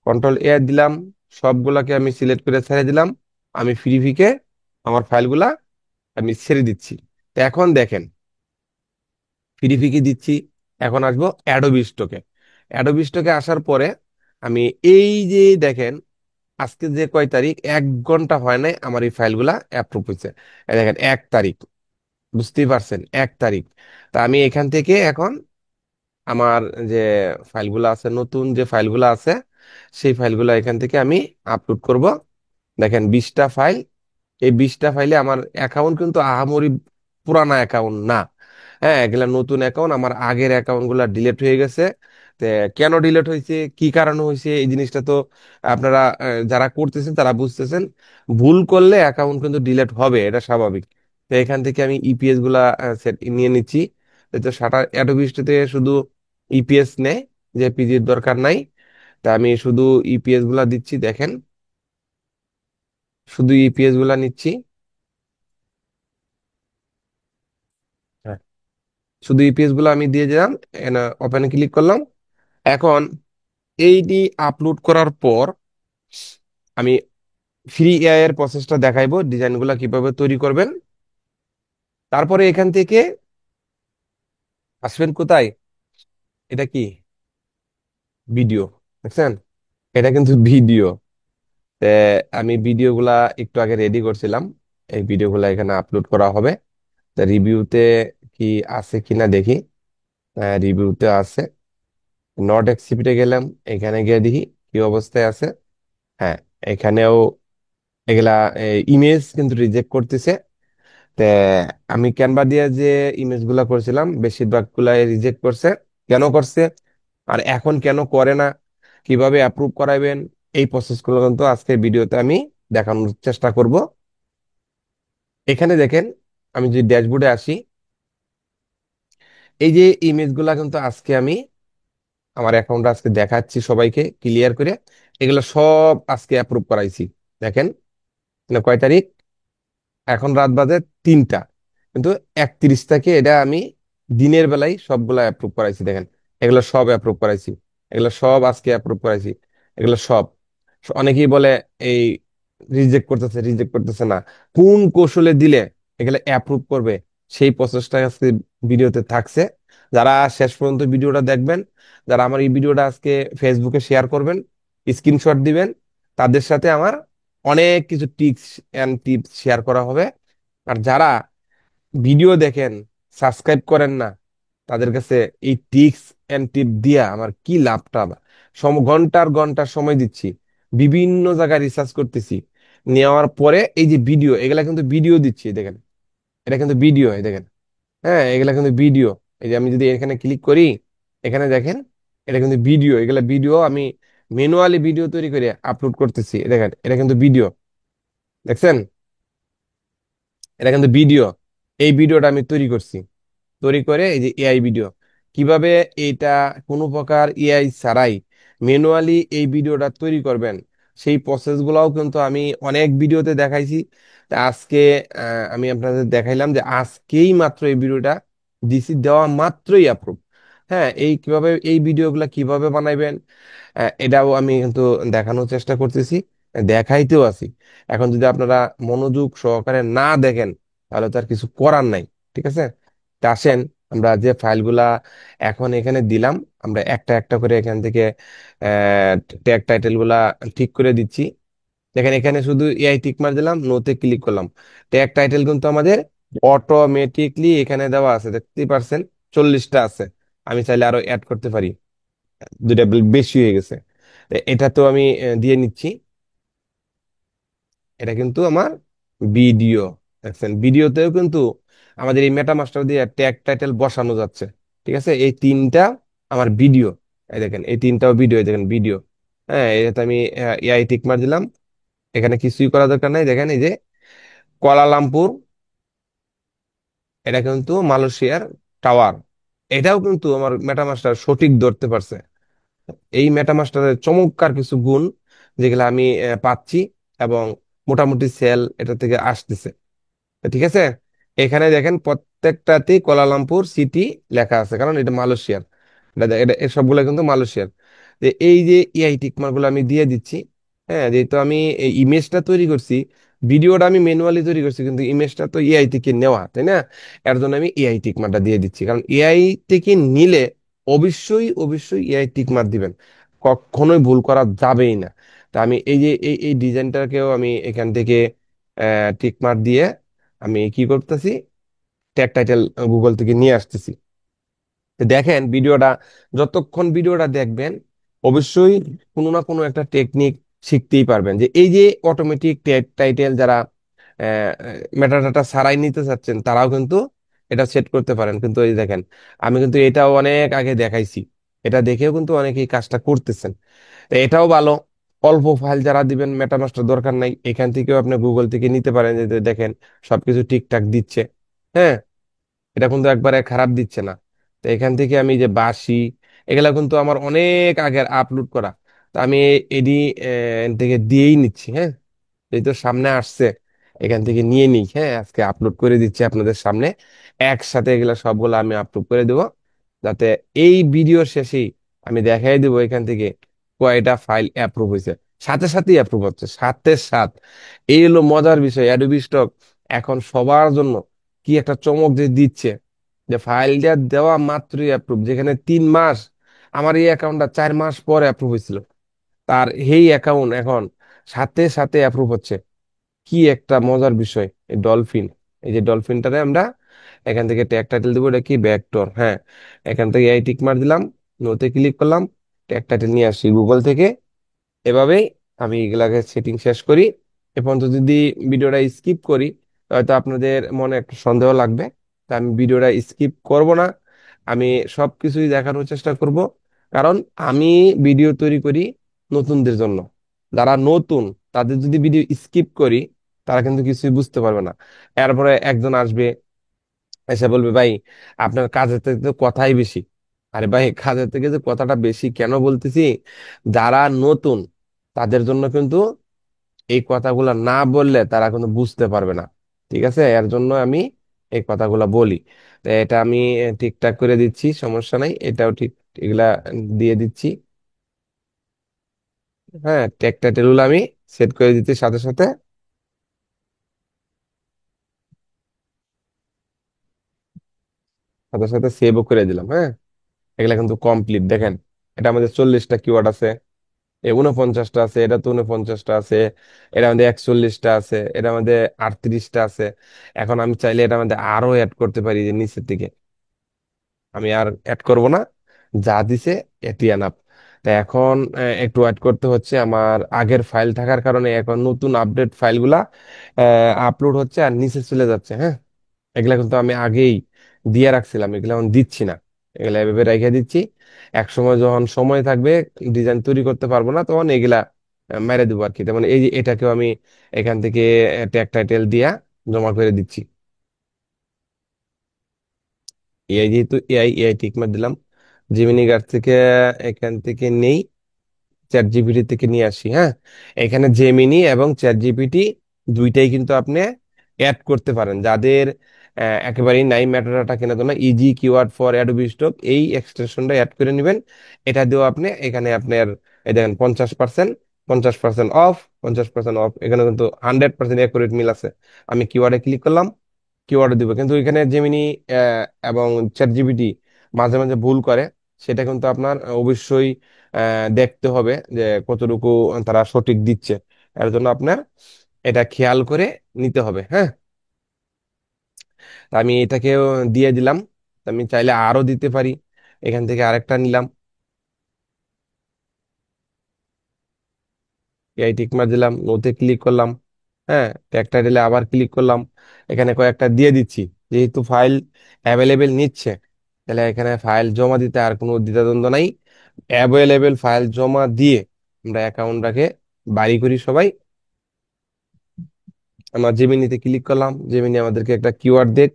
কন্ট্রোল A দিলাম, সবগুলাকে আমি সিলেক্ট করে ছেড়ে দিলাম। আমি ফ্রি ফিকে আমার ফাইলগুলা আমি ছেড়ে দিচ্ছি। তো এখন দেখেন ফ্রি ফিকে দিচ্ছি। এখন আসবো অ্যাডোবি স্টকে। অ্যাডোবি স্টকে আসার পরে আমি এই যে দেখেন আজকে যে কয় তারিখ, 1 ঘন্টা হয় নাই আমার এই ফাইলগুলা অ্যাপ্রুভ হয়েছে। এই দেখেন 1 তারিখ, বুঝতেই পারছেন 1 তারিখ। তা আমি এখান থেকে এখন আমার যে ফাইলগুলো আছে, নতুন যে ফাইলগুলো আছে, সেই ফাইলগুলো এখান থেকে আমি আপলোড করব। দেখেন 20টা ফাইল, এই 20টা ফাইলে আমার অ্যাকাউন্ট কিন্তু আহামরি পুরানা অ্যাকাউন্ট না। হ্যাঁ, এগুলা নতুন অ্যাকাউন্ট, আমার আগের অ্যাকাউন্ট গুলা ডিলিট হয়ে গেছে। তে কেন ডিলিট হয়েছে, কি কারণে হয়েছে, এই জিনিসটা তো আপনারা যারা করতেছেন তারা বুঝতেছেন। ভুল করলে অ্যাকাউন্ট কিন্তু ডিলিট হবে, এটা স্বাভাবিক। তো এখান থেকে আমি ইপিএস গুলা সেট নিয়ে নিচ্ছি। তো সাটার অ্যাডোবিস্টতে শুধু ইপিএস নেয়, যে পিজির দরকার নাই। তা আমি শুধু ইপিএস গুলা দিচ্ছি, দেখেন শুধু ইপিএস গুলা নিচ্ছি। হ্যাঁ, শুধু ইপিএস গুলো আমি দিয়ে দিলাম, ওপেনে ক্লিক করলাম। এখন এইটি আপলোড করার পর আমি ফ্রি এআই এর প্রসেসটা দেখাইবো, ডিজাইন গুলা কিভাবে তৈরি করবেন। তারপরে এখান থেকে আসবেন কোথায়, এটা কি ভিডিও, দেখছেন এটা কিন্তু ভিডিও। আমি ভিডিওগুলা একটু আগে রেডি করছিলাম, এই ভিডিওগুলা এখানে আপলোড করা হবে। তা রিভিউতে কি আছে কিনা দেখি। রিভিউতে আছে, নট এক্সিপিটে গেলাম, এখানে গিয়ে দেখি কি অবস্থায় আছে। হ্যাঁ, এখানেও এগুলা ইমেজ কিন্তু রিজেক্ট করতেছে। তে আমি ক্যানভা দিয়ে যে ইমেজ গুলা করছিলাম বেশিরভাগ গুলাই রিজেক্ট করছে। কেন করছে আর এখন কেন করে না, কিভাবে অ্যাপ্রুভ করাইবেন, এই প্রসেস গুলো কিন্তু আজকের ভিডিওতে আমি দেখানোর চেষ্টা করব। এখানে দেখেন, আমি যদি ড্যাশবোর্ডে আসি, এই যে ইমেজ গুলা কিন্তু আজকে আমি আমার অ্যাকাউন্টে আজকে দেখাচ্ছি সবাইকে ক্লিয়ার করে। এগুলো সব আজকে অ্যাপ্রুভ করাইছি। দেখেন কয় তারিখ, এখন রাত বাজে 3টা, কিন্তু 31 থেকে এটা আমি দিনের বেলায় সবগুলা অ্যাপ্রুভ করাইছি। দেখেন এগুলো সব অ্যাপ্রুভ করাইছি, এগুলো সব আজকে অ্যাপ্রুভ করাইছি, এগুলো সব। অনেকেই বলে এই রিজেক্ট করতেছে, রিজেক্ট করতেছে না, কোন কৌশলে দিলে এগুলো অ্যাপ্রুভ করবে, সেই প্রসেসটা আজকে ভিডিওতে থাকছে। যারা শেষ পর্যন্ত ভিডিওটা দেখবেন, যারা আমার এই ভিডিওটা আজকে ফেসবুকে শেয়ার করবেন, স্ক্রিনশট দিবেন, তাদের সাথে আমার অনেক কিছু টিপস এন্ড টিপস শেয়ার করা হবে। আর যারা ভিডিও দেখেন, সাবস্ক্রাইব করেন না, তাদের কাছে এই টিপস এন্ড টিপ দিয়া আমার কি লাভটা? ঘন্টার ঘন্টার সময় দিচ্ছি, বিভিন্ন জায়গায় রিসার্চ করতেছি, নেওয়ার পরে এই যে ভিডিও, এগুলা কিন্তু ভিডিও দিচ্ছি, দেখেন এটা কিন্তু ভিডিও, এই দেখেন, হ্যাঁ এগুলা কিন্তু ভিডিও। এই যে আমি যদি এখানে ক্লিক করি, এখানে দেখেন, এটা কিন্তু ভিডিও, এগুলা ভিডিও আমি ম্যানুয়ালি ভিডিও তৈরি করে আপলোড করতেছি, দেখেন এটা কিন্তু ভিডিও, দেখছেন, এটা কিন্তু ভিডিও। এই ভিডিওটা আমি তৈরি করছি, তৈরি করে এই যে এআই ভিডিও। কিভাবে এটা কোনো প্রকার এআই ছাড়াই ম্যানুয়ালি এই ভিডিওটা তৈরি করবেন, সেই প্রসেস গুলাও কিন্তু আমি অনেক ভিডিওতে দেখাইছি। তা আজকে আমি আপনাদের দেখাইলাম যে আজকেই মাত্র এই ভিডিওটা দিছি, দেওয়া মাত্রই অ্যাপ্রুভ। হ্যাঁ, এই কিভাবে এই ভিডিওগুলো কিভাবে বানাইবেন, এটাও আমি কিন্তু দেখানোর চেষ্টা করতেছি, দেখাইতেও আছি। এখন যদি আপনারা মনোযোগ সহকারে না দেখেন, তাহলে তো আর কিছু করার নাই। ঠিক আছে, তা আসেন আমরা যে ফাইলগুলা এখন এখানে দিলাম, আমরা একটা একটা করে এখান থেকে ট্যাগ টাইটেল গুলা ঠিক করে দিচ্ছি। দেখেন এখানে শুধু এআই টিক মার দিলাম, নোতে ক্লিক করলাম, ট্যাগ টাইটেল কিন্তু আমাদের অটোমেটিকলি এখানে দেওয়া আছে, দেখতে পারছেন 40টা আছে। আমি চাইলে আরো অ্যাড করতে পারি, দুইটা বেশি হয়ে গেছে। তো এটা তো আমি দিয়ে নিচ্ছি, এটা কিন্তু আমার ভিডিও। দেখছেন ভিডিওতেও কিন্তু আমাদের এই মেটা মাস্টার দিয়ে ট্যাগ টাইটেল বসানো যাচ্ছে। ঠিক আছে, এই তিনটা আমার ভিডিও, এই দেখেন এই তিনটাও ভিডিও, দেখেন ভিডিও। হ্যাঁ, এটা আমি এআই টিক মার দিলাম, এখানে কিছুই করা দরকার নাই। দেখেন এই যে কুয়ালালামপুর, এটা কিন্তু মালয়েশিয়ার টাওয়ার, এটাও কিন্তু আমার মেটা মাস্টার সঠিক ধরতে পারছে। এই মেটা মাস্টারের চমৎকার কিছু গুণ যেগুলো আমি পাচ্ছি, এবং মোটামুটি সেল এটা থেকে আসতেছে। তো ঠিক আছে, এখানে দেখেন প্রত্যেকটাতেই কোলালামপুর সিটি লেখা আছে, কারণ এটা মালয়েশিয়ার, এটা এর সবগুলো কিন্তু মালয়েশিয়ার। তো এই যে এআই টিকমার্ক গুলো আমি দিয়ে দিচ্ছি। হ্যাঁ, যেহেতু আমি এই ইমেজটা তৈরি করছি, ভিডিওটা আমি ম্যানুয়ালি তৈরি করছি, কিন্তু ইমেজটা তো এআই থেকে নেওয়া, তাই না? এর জন্য আমি এআই টিকমার্কটা দিয়ে দিচ্ছি, কারণ এআই থেকে নিলে অবশ্যই অবশ্যই এআই টিকমার্ক দিবেন, কখনোই ভুল করা যাবেই না। তা আমি এই যে এই ডিজাইনটাকেও আমি এখান থেকে টিকমার্ক দিয়ে আমি কি করতেছি, ট্যাগ টাইটেল গুগল থেকে নিয়ে আসতেছি। তো দেখেন ভিডিওটা, যতক্ষণ ভিডিওটা দেখবেন অবশ্যই কোনো না কোনো একটা টেকনিক শিখতেই পারবেন। যে এই যে অটোমেটিক ট্যাগ টাইটেল যারা মেটাডাটা ছাড়াই নিতে চাচ্ছেন, তারাও কিন্তু এটা সেট করতে পারেন। কিন্তু এই দেখেন আমি কিন্তু এটাও অনেক আগে দেখাইছি, এটা দেখেও কিন্তু অনেকেই কাজটা করতেছেন। তো এটাও ভালো। অল্প ফাইল যারা দিবেন, মেটামাস্টার দরকার নাই, এখান থেকেও আপনি গুগল থেকে নিতে পারেন, যে দেখেন সবকিছু ঠিকঠাক দিচ্ছে। হ্যাঁ, এটা কিন্তু একবারে খারাপ দিচ্ছে না। তো এখান থেকে আমি যে বাসি, এগুলা কিন্তু আমার অনেক আগের আপলোড করা, তো আমি এডি থেকে দিয়েই নিচ্ছি। হ্যাঁ, এই তো সামনে আসছে, এখান থেকে নিয়ে নিই। হ্যাঁ, আজকে আপলোড করে দিচ্ছি আপনাদের সামনে, একসাথে এগুলা সবগুলো আমি আপলোড করে দেবো, যাতে এই ভিডিওর শেষেই আমি দেখাই দেবো এখান থেকে কয়টা ফাইল অ্যাপ্রুভ হয়েছে। সাথে সাথেই অ্যাপ্রুভ হচ্ছে, সাথে সাথ। এই হলো মজার বিষয়, অ্যাডোবি স্টক এখন সবার জন্য কি একটা চমক যে দিচ্ছে, যে ফাইলটা দেওয়া মাত্রই অ্যাপ্রুভ। যেখানে 3 মাস, আমার এই অ্যাকাউন্টটা 4 মাস পরে অ্যাপ্রুভ হয়েছিল, তার এই অ্যাকাউন্ট এখন সাথে সাথে অ্যাপ্রুভ হচ্ছে। কি একটা মজার বিষয় এই ডলফিন। এই যে ডলফিনটারে আমরা এখান থেকে ট্যাগ টাইটেল দেবো, এটা কি ভেক্টর। হ্যাঁ, এখান থেকে এই টিক মার দিলাম, নোতে ক্লিক করলাম, ট্যাগ টাইটেল নিয়ে আসি গুগল থেকে। এভাবেই আমি এগুলাকে সেটিং শেষ করি। এ পর্যন্ত যদি ভিডিওটা স্কিপ করি, হয়তো আপনাদের মনে একটা সন্দেহ লাগবে। তা আমি ভিডিওটা স্কিপ করব না, আমি সবকিছুই দেখানোর চেষ্টা করব। কারণ আমি ভিডিও তৈরি করি নতুনদের জন্য। যারা নতুন, তাদের যদি ভিডিও স্কিপ করি, তারা কিন্তু কিছুই বুঝতে পারবে না। এরপরে একজন আসবে, এসে বলবে ভাই আপনার কাজের থেকে তো কথাই বেশি। আরে ভাই, কাজের থেকে যে কথাটা বেশি কেন বলতেছি, যারা নতুন তাদের জন্য কিন্তু এই কথাগুলো না বললে তারা কিন্তু বুঝতে পারবে না। ঠিক আছে, এর জন্য আমি এই কথাগুলো বলি। তো এটা আমি ঠিকঠাক করে দিচ্ছি, সমস্যা নাই, এটাও ঠিক, এগুলা দিয়ে দিচ্ছি। হ্যাঁ, ট্যাগ টাইটেল গুলো আমি সেট করে দিচ্ছি সাথে সাথে, সাথে সাথে সেভও করে দিলাম। হ্যাঁ, এগুলা কিন্তু কমপ্লিট। দেখেন এটা আমাদের 40টা কিওয়ার্ড আছে, এই 49টা আছে, এটা তো 49টা আছে, এটার মধ্যে 41টা আছে, এটার মধ্যে 38টা আছে। এখন আমি চাইলে এটার মধ্যে আরো অ্যাড করতে পারি, যে নিচের দিকে আমি আর অ্যাড করব না, যা দিছে এটি আনাপ। তা এখন একটু অ্যাড করতে হচ্ছে, আমার আগের ফাইল থাকার কারণে এখন নতুন আপডেট ফাইলগুলা আপলোড হচ্ছে আর নিচে চলে যাচ্ছে। হ্যাঁ, এগুলা কিন্তু আমি আগেই দিয়ে রাখছিলাম, এগুলা এখন দিচ্ছি না, এগুলা এভাবে রেখে দিচ্ছি। এক সময় যখন সময় থাকবে, ডিজাইন তৈরি করতে পারবো না, তখন এগুলা মেরে দেবো আর কি। তেমন এই যে এটাকেও আমি এখান থেকে ট্যাগ টাইটেল দিয়া জমা করে দিচ্ছি। এআই যেহেতু এআই, এআই টিক মার দিলাম। জেমিনি গার্ড থেকে এখান থেকে নেই, চ্যাট জিপিটি থেকে নিয়ে আসি। হ্যাঁ, এখানে জেমিনি এবং চ্যাট জিপিটি দুইটাই কিন্তু আপনি অ্যাড করতে পারেন। যাদের একেবারেই নাই মেটাডাটা কেনার জন্য easy keyword for Adobe stock, এই এক্সটেনশনটা অ্যাড করে নেবেন। এটা দিয়েও আপনি এখানে আপনার এই দেখেন 50%, 50% অফ, 50% অফ, এখানে কিন্তু 100% অ্যাকুরেট মিল আছে। আমি কিওয়ার্ডে ক্লিক করলাম, কিওয়ার্ড দিব, কিন্তু এখানে জেমিনি এবং চ্যাট জিপিটি মাঝে মাঝে ভুল করে। সেটা কিন্তু আপনার অবশ্যই দেখতে হবে যে কতটুকু তারা সঠিক দিচ্ছে। এর জন্য আপনার এটা খেয়াল করে নিতে হবে। হ্যাঁ, তা আমি এটাকেও দিয়ে দিলাম। আমি চাইলে আরো দিতে পারি, এখান থেকে আরেকটা নিলাম, এই টিক মার দিলাম, নোতে ক্লিক করলাম। হ্যাঁ, ট্যাগ টাইটেলে আবার ক্লিক করলাম, এখানে কয়েকটা দিয়ে দিচ্ছি। যেহেতু ফাইল অ্যাভেলেবেল নিচ্ছে, তাহলে এখানে ফাইল জমা দিতে আর কোনো দ্বিধাদ্বন্দ্ব নাই। অ্যাভেলেবেল ফাইল জমা দিয়ে আমরা অ্যাকাউন্টটাকে বাড়ি করি সবাই। আমরা জেমিনিতে ক্লিক করলাম, জেমিনি আমাদেরকে একটা কিওয়ার্ড দেখ।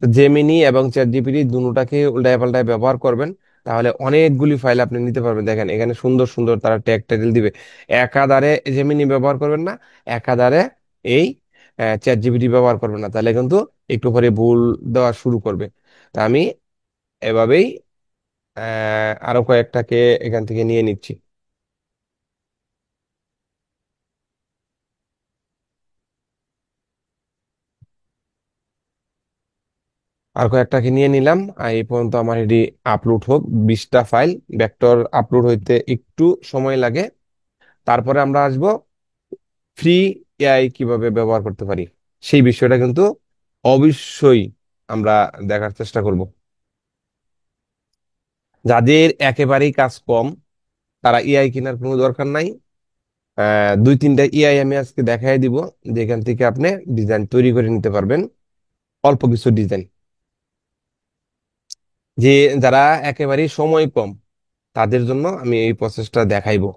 জেমিনি এবং চ্যাট জিপিটি দুটাকে উল্টায় পাল্টায় ব্যবহার করবেন, তাহলে অনেকগুলি ফাইল আপনি নিতে পারবেন। দেখেন এখানে সুন্দর সুন্দর তারা ট্যাগ টাইটেল দিবে। একাধারে জেমিনি ব্যবহার করবেন না, একাধারে এই চ্যাট জিপিটি ব্যবহার করবেন না, তাহলে কিন্তু একটু পরে ভুল দেওয়া শুরু করবে। তা আমি এভাবেই আরো কয়েকটাকে এখান থেকে নিয়ে নিচ্ছি। আর কয়েকটাকে নিয়ে নিলাম। আর এই পর্যন্ত আমার এটি আপলোড হোক, 20টা ফাইল ভেক্টর আপলোড হইতে একটু সময় লাগে। তারপরে আমরা আসবো ফ্রি এআই কিভাবে ব্যবহার করতে পারি, সেই বিষয়টা কিন্তু অবশ্যই আমরা দেখার চেষ্টা করব। যাদের একেবারেই কাজ কম, তারা এআই কেনার কোনো দরকার নাই। দুই তিনটা এআই আমি আজকে দেখাই দিব, যেখান থেকে আপনি ডিজাইন তৈরি করে নিতে পারবেন, অল্প কিছু ডিজাইন। যে যারা একেবারেই সময় কম, তাদের জন্য আমি এই প্রসেসটা দেখাইবো।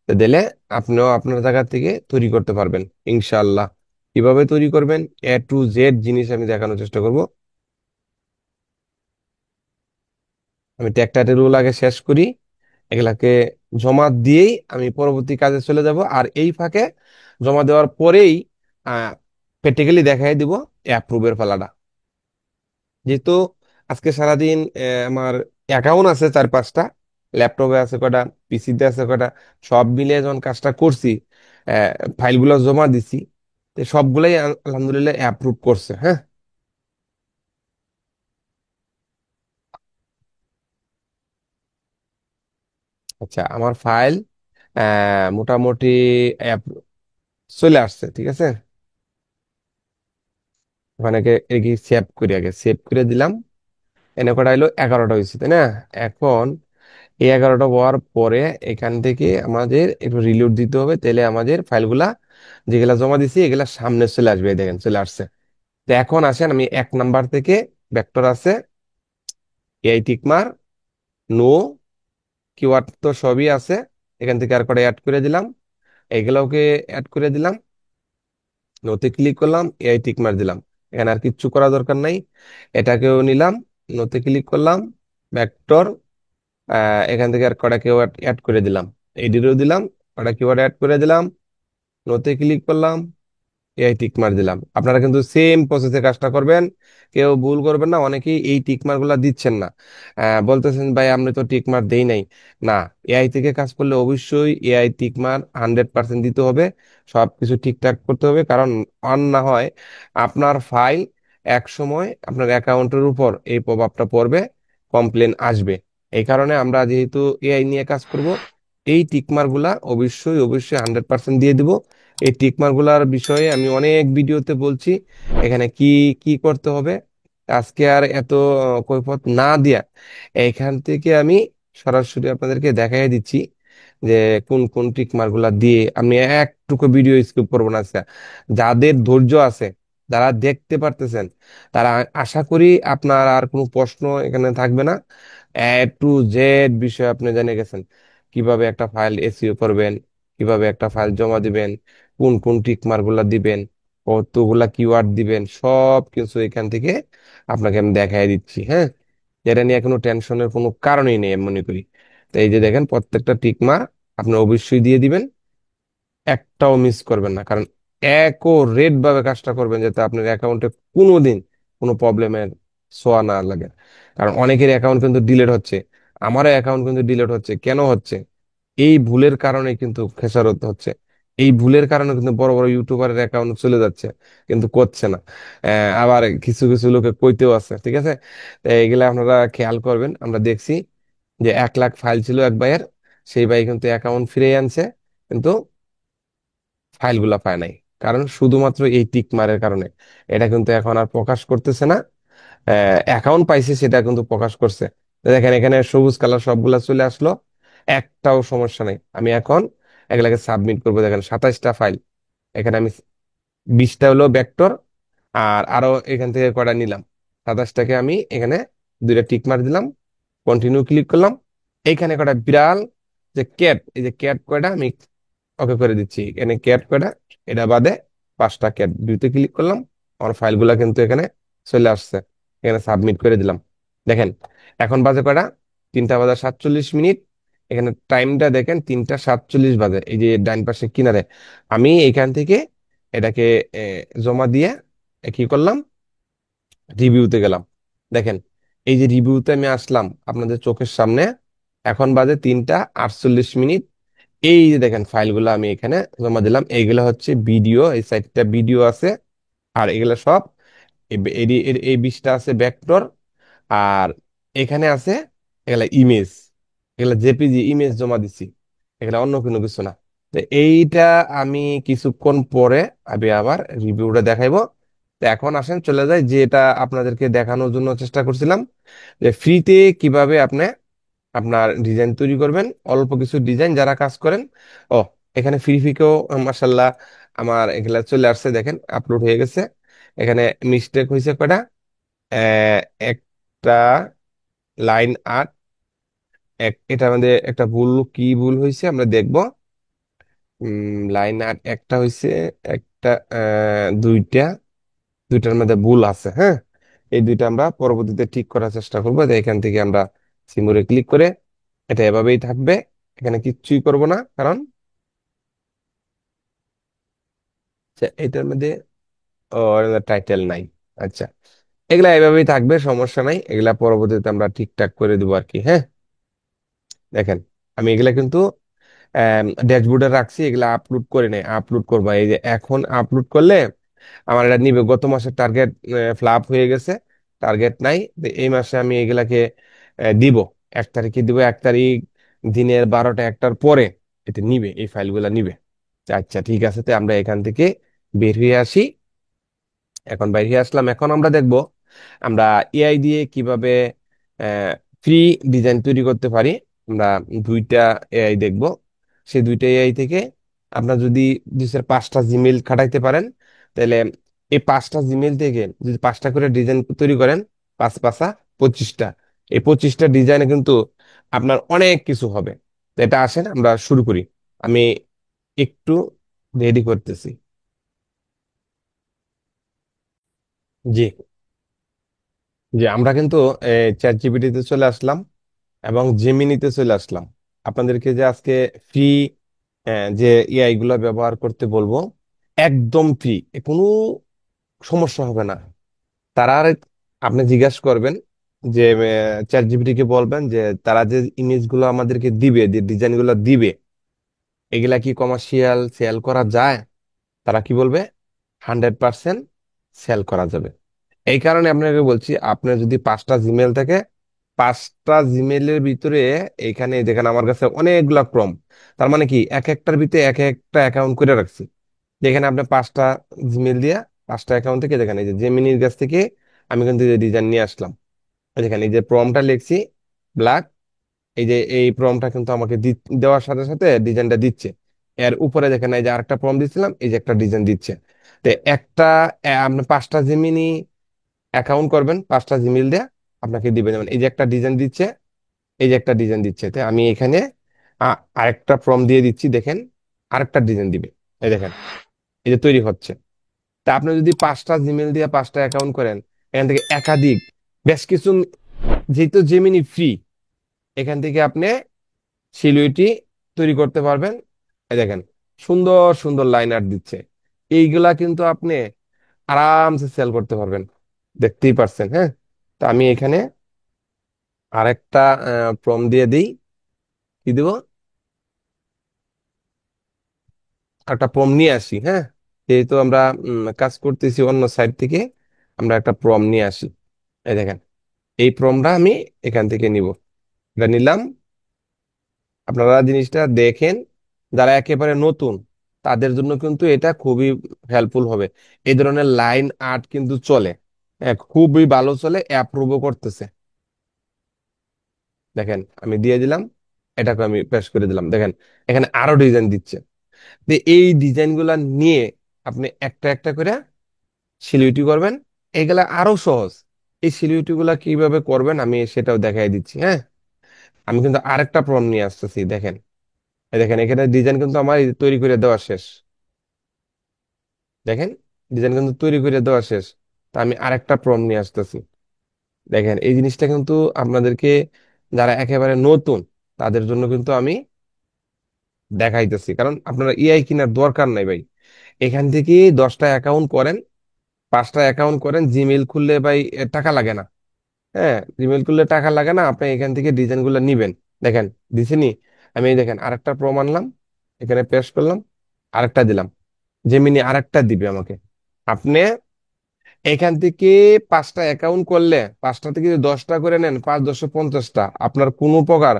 তো দিলে আপনিও আপনার জায়গা থেকে তৈরি করতে পারবেন ইনশাআল্লাহ। কিভাবে তৈরি করবেন, A to Z জিনিস আমি দেখানোর চেষ্টা করব। আমি ট্যাক্টারের রুল আগে শেষ করি, এগুলাকে জমা দিয়েই আমি পরবর্তী কাজে চলে যাব। আর এই ফাঁকে জমা দেওয়ার পরেই আহ প্র্যাকটিক্যালি দেখাই দিব অ্যাপ্রুভের পালাটা। যেহেতু আজকে সারাদিন আমার অ্যাকাউন্ট আছে 4-5টা, ল্যাপটপে আছে কটা, পিসিতে আছে কটা, সব মিলিয়ে যখন কাজটা করছি, ফাইলগুলো জমা দিছি, তো সবগুলাই আলহামদুলিল্লাহ অ্যাপ্রুভ করছে। হ্যাঁ, আচ্ছা, আমার ফাইল মোটামুটি চলে আসছে, ঠিক আছে। ওখানে সেভ করে, আগে সেভ করে দিলাম। এনে কটা হলো 11টা হয়েছে, তাই না? এখন এই 11টা হওয়ার পরে এখান থেকে আমাদের একটু রিলোড দিতে হবে, তাহলে আমাদের ফাইলগুলা যেগুলা জমা দিছি এগুলা সামনে চলে আসবে। এই দেখেন চলে আসছে। তো এখন আসেন, আমি 1 নাম্বার থেকে ভেক্টর আছে, এই টিকমার, নো, কিওয়ার্ড তো সবই আছে, এখান থেকে আর কটা অ্যাড করে দিলাম, এগুলোকে অ্যাড করে দিলাম, নোতে ক্লিক করলাম, এই টিকমার দিলাম। এখানে আর কিচ্ছু করা দরকার নাই। এটাকেও নিলাম, নোতে ক্লিক করলাম, ভেক্টর, এখান থেকে আর কটা কিওয়ার্ড অ্যাড করে দিলাম, এডিটও দিলাম, কটা কিওয়ার্ড অ্যাড করে দিলাম, নোতে ক্লিক করলাম, এই টিক মার দিলাম। আপনারা কিন্তু সেম প্রসেসে কাজটা করবেন, কেউ ভুল করবেন না। অনেকেই এই টিক মার গুলা দিচ্ছেন না, বলতেছেন ভাই আমরা তো টিক মার দেই নাই। না, এআই থেকে কাজ করলে অবশ্যই এআই টিক মার 100% দিতে হবে, সবকিছু ঠিকঠাক করতে হবে। কারণ অন না হয় আপনার ফাইল এক সময় আপনার অ্যাকাউন্টের উপর এই প্রভাবটা পড়বে, কমপ্লেন আসবে। এই কারণে আমরা যেহেতু এআই নিয়ে কাজ করব, এই টিকমার গুলা অবশ্যই অবশ্যই 100% দিয়ে দিব। এই টিকমার গুলার বিষয়ে আমি অনেক ভিডিওতে বলছি, এখানে কি কি করতে হবে। আজকে আর এত কৈফিয়ত না দিয়া এখান থেকে আমি সরাসরি আপনাদেরকে দেখাই দিচ্ছি যে কোন কোন টিকমার গুলা দিয়ে আমি একটুকু ভিডিও স্কিপ করবো না। আচ্ছা, যাদের ধৈর্য আছে, যারা দেখতে পারতেছেন, তারা আশা করি আপনার আর কোনো প্রশ্ন এখানে থাকবে না। এ টু জেড বিষয় আপনি জেনে গেছেন, কিভাবে একটা ফাইল এসইও করবেন, কিভাবে একটা ফাইল জমা দিবেন, কোন কোন টিক মার্ক গুলা দিবেন, কতগুলা কিওয়ার্ড দিবেন, সব কিছু এখান থেকে আপনাকে আমি দেখাই দিচ্ছি। হ্যাঁ, এটা নিয়ে কোনো টেনশনের কোনো কারণই নেই আমি মনে করি। তো এই যে দেখেন, প্রত্যেকটা টিক মার্ক আপনি অবশ্যই দিয়ে দিবেন, একটাও মিস করবেন না। কারণ রেড ভাবে কাজটা করবেন যাতে আপনার অ্যাকাউন্টে কোনোদিন কোনো প্রবলেমের ছোঁয়া না লাগে। কারণ অনেকের অ্যাকাউন্ট কিন্তু ডিলিট হচ্ছে, আমারও অ্যাকাউন্ট কিন্তু ডিলিট হচ্ছে। কেন হচ্ছে? এই ভুলের কারণে কিন্তু খেসারত হচ্ছে। এই ভুলের কারণে কিন্তু বড় বড় ইউটিউবারের অ্যাকাউন্ট চলে যাচ্ছে, কিন্তু করছে না। আবার কিছু কিছু লোকে কইতেও আছে, ঠিক আছে। তো এইগুলা আপনারা খেয়াল করবেন। আমরা দেখছি যে 1 লাখ ফাইল ছিল এক ভাইয়ের, সেই ভাই কিন্তু অ্যাকাউন্ট ফিরে আনছে, কিন্তু ফাইলগুলা পায় নাই। কারণ শুধুমাত্র এই টিক মারের কারণে। এটা কিন্তু এখন আর প্রকাশ করতেছে না, অ্যাকাউন্ট পাইছে সেটা কিন্তু প্রকাশ করছে। তো দেখেন এখানে সবুজ কালার সবগুলা চলে আসলো, একটাও সমস্যা নেই। আমি এখন এগুলাকে সাবমিট করবো। দেখেন 27টা ফাইল, এখানে আমি 20টা হলো ভেক্টর, আর আরো এখান থেকে কয়টা নিলাম, 27টাকে আমি এখানে দুইটা টিক মার দিলাম, কন্টিনিউ ক্লিক করলাম। এইখানে কয়টা বিড়াল, যে ক্যাট, এই যে ক্যাট কয়টা আমি ওকে করে দিচ্ছি, এখানে ক্যাট কয়টা, এটা বাদে 5টা ক্যাট, দুইতে ক্লিক করলাম, আমার ফাইলগুলা কিন্তু এখানে চলে আসছে। এখানে সাবমিট করে দিলাম। দেখেন এখন বাজে কয়টা, 3টা বাজে 47 মিনিট। এখানে টাইমটা দেখেন, 3টা 47 বাজে। এই যে ডাইন পাশে কিনারে আমি এখান থেকে এটাকে জমা দিয়ে কি করলাম, রিভিউতে গেলাম। দেখেন এই যে রিভিউতে আমি আসলাম আপনাদের চোখের সামনে, এখন বাজে 3টা 48 মিনিট। এই যে দেখেন ফাইলগুলো আমি এখানে জমা দিলাম, এইগুলো হচ্ছে ভিডিও, এই 4টা ভিডিও আছে। আর এগুলো সব এই 20টা আছে ভেক্টর। আর এখানে আছে এগুলা ইমেজ, এগুলা জেপিজি ইমেজ জমা দিছি, এগুলা অন্য কোনো কিছু না। তো এইটা আমি কিছুক্ষণ পরে আমি আবার রিভিউটা দেখাইবো। তো এখন আসেন চলে যাই, যে এটা আপনাদেরকে দেখানোর জন্য চেষ্টা করছিলাম যে ফ্রিতে কিভাবে আপনি আপনার ডিজাইন তৈরি করবেন। অল্প কিছু ডিজাইন যারা কাজ করেন, ও এখানে ফ্রি ফিকেও মাসাল্লাহ আমার এগুলা চলে আসছে। দেখেন আপলোড হয়ে গেছে। এখানে মিস্টেক হয়েছে কয়টা, আহ, একটা লাইন আর্ট, এটা আমাদের একটা ভুল, কি ভুল হয়েছে আমরা দেখব। লাইন আর্ট একটা হয়েছে, একটা দুইটা, দুইটার মধ্যে ভুল আছে। হ্যাঁ, এই দুইটা আমরা পরবর্তীতে ঠিক করার চেষ্টা করবো। তো এখান থেকে আমরা সিমুরে ক্লিক করে এটা এভাবেই থাকবে, এখানে কিচ্ছুই করব না। কারণ এটার মধ্যে টাইটেল নাই। আচ্ছা, এগুলা এভাবেই থাকবে, সমস্যা নাই। এগুলা পরবর্তীতে আমরা ঠিকঠাক করে দেবো আর কি। হ্যাঁ, দেখেন আমি এগুলা কিন্তু ড্যাশবোর্ডে রাখছি, এগুলা আপলোড করে নেই, আপলোড করবো। এই যে এখন আপলোড করলে আমার এটা নিবে। গত মাসের টার্গেট ফ্লাপ হয়ে গেছে, টার্গেট নাই। তো এই মাসে আমি এগুলাকে দিব, 1 তারিখে দিব। 1 তারিখ দিনের 12টা 1টার পরে এটা নিবে, এই ফাইলগুলা নিবে। আচ্ছা ঠিক আছে, তো আমরা এখান থেকে বের হয়ে আসি। এখন বাইরে আসলাম, এখন আমরা দেখব আমরা এআই দিয়ে কিভাবে ফ্রি ডিজাইন তৈরি করতে পারি। আমরা দুইটা এআই দেখব, সেই দুইটা এআই থেকে আপনার যদি 5টা জিমেল খাটাইতে পারেন, তাহলে এই 5টা জিমেল থেকে যদি 5টা করে ডিজাইন তৈরি করেন, 5 5 25টা, এই 25টা ডিজাইনে কিন্তু আপনার অনেক কিছু হবে। তো এটা আসেন আমরা শুরু করি। আমি একটু রেডি করতেছি। জি, যে আমরা কিন্তু চ্যাট জিপিটিতে চলে আসলাম এবং জেমিনিতে চলে আসলাম। আপনাদেরকে যে আজকে ফ্রি যে এআই গুলা ব্যবহার করতে বলবো, একদম ফ্রি, কোনো সমস্যা হবে না। তারা আর আপনি জিজ্ঞাসা করবেন যে চ্যাট জিপিটি কে বলবেন যে তারা যে ইমেজ গুলো আমাদেরকে দিবে, যে ডিজাইন গুলো দিবে, এগুলা কি কমার্শিয়াল সেল করা যায়? তারা কি বলবে, 100% সেল করা যাবে। এই কারণে আপনাকে বলছি, আপনার যদি 5টা জিমেল থাকে 5টা জিমেলের ভিতরে এখানে দেখেন আমার কাছে অনেকগুলা ক্রম। তার মানে কি এক একটার ভিতরে এক একটা অ্যাকাউন্ট করে রাখছি। যেখানে আপনি 5টা জিমেল দিয়া 5টা অ্যাকাউন্ট থেকে দেখেন এই যে জেমিনির কাছ থেকে আমি কিন্তু ডিজাইন নিয়ে আসলাম। দেখেন এই যে প্রমটা লিখছি ব্ল্যাক, এই যে এই প্রমটা কিন্তু আমাকে দেওয়ার সাথে সাথে ডিজাইনটা দিচ্ছে। এর উপরে দেখেন এই যে আরেকটা প্রম দিচ্ছিলাম, এই যে একটা ডিজাইন দিচ্ছে। তো একটা আপনি 5টা জিমিনি অ্যাকাউন্ট করবেন, 5টা জিমেল দিয়ে আপনাকে দিবে। যেমন এই যে একটা ডিজাইন দিচ্ছে, এই যে একটা ডিজাইন দিচ্ছে, তো আমি এখানে আরেকটা প্রম দিয়ে দিচ্ছি, দেখেন আরেকটা ডিজাইন দিবে। এই দেখেন এই যে তৈরি হচ্ছে। তা আপনি যদি 5টা জিমেল দিয়ে 5টা অ্যাকাউন্ট করেন, এখান থেকে একাধিক বেশ কিছু, যেহেতু জেমিনি ফ্রি, এখান থেকে আপনি সিলুইটি তৈরি করতে পারবেন। এই দেখেন সুন্দর সুন্দর লাইন আর্ট দিচ্ছে। এইগুলা কিন্তু আপনি আরামসে সেল করতে পারবেন, দেখতেই পারছেন। হ্যাঁ, তা আমি এখানে আরেকটা প্রম দিয়ে দিই। কি দিব? একটা প্রম নিয়ে আসি। হ্যাঁ, যেহেতু আমরা কাজ করতেছি অন্য সাইড থেকে, আমরা একটা প্রম নিয়ে আসি। এই দেখেন এই প্রমটা আমি এখান থেকে নিব, এটা নিলাম। আপনারা জিনিসটা দেখেন, যারা একেবারে নতুন তাদের জন্য কিন্তু এটা খুবই হেল্পফুল হবে। এই ধরনের লাইন আর্ট কিন্তু চলে, হ্যাঁ খুবই ভালো চলে, অ্যাপ্রুভও করতেছে। দেখেন আমি দিয়ে দিলাম, এটাকে আমি পেশ করে দিলাম। দেখেন এখানে আরো ডিজাইন দিচ্ছে। তো এই ডিজাইন গুলা নিয়ে আপনি একটা একটা করে সিলিউটি করবেন। এগুলা আরো সহজ। এই সিলিউটি গুলা কিভাবে করবেন আমি সেটাও দেখাই দিচ্ছি। হ্যাঁ, আমি কিন্তু আরেকটা প্রম নিয়ে আসতেছি। দেখেন এই দেখেন এখানে ডিজাইন কিন্তু আমার এই তৈরি করে দেওয়া শেষ। দেখেন ডিজাইন কিন্তু তৈরি করে দেওয়া শেষ। তা আমি আরেকটা প্রম নিয়ে আসতেছি। দেখেন এই জিনিসটা কিন্তু আপনাদেরকে, যারা একেবারে নতুন তাদের জন্য কিন্তু আমি দেখাইতেছি, কারণ আপনারা এআই কেনার দরকার নাই ভাই। এখান থেকে 10টা অ্যাকাউন্ট করেন, 5টা অ্যাকাউন্ট করেন, জিমেইল খুললে ভাই টাকা লাগে না। হ্যাঁ, জিমেইল খুললে টাকা লাগে না, আপনি এখান থেকে ডিজাইন গুলো নিবেন। দেখেন দিছিনি, আমি এই দেখেন আরেকটা প্রম আনলাম, এখানে পেস্ট করলাম, আরেকটা দিলাম, জেমিনি আরেকটা দিবে আমাকে। আপনি এখান থেকে 5টা অ্যাকাউন্ট করলে 5টা থেকে যদি 10টা করে নেন, 5 10 50টা, আপনার কোনো প্রকার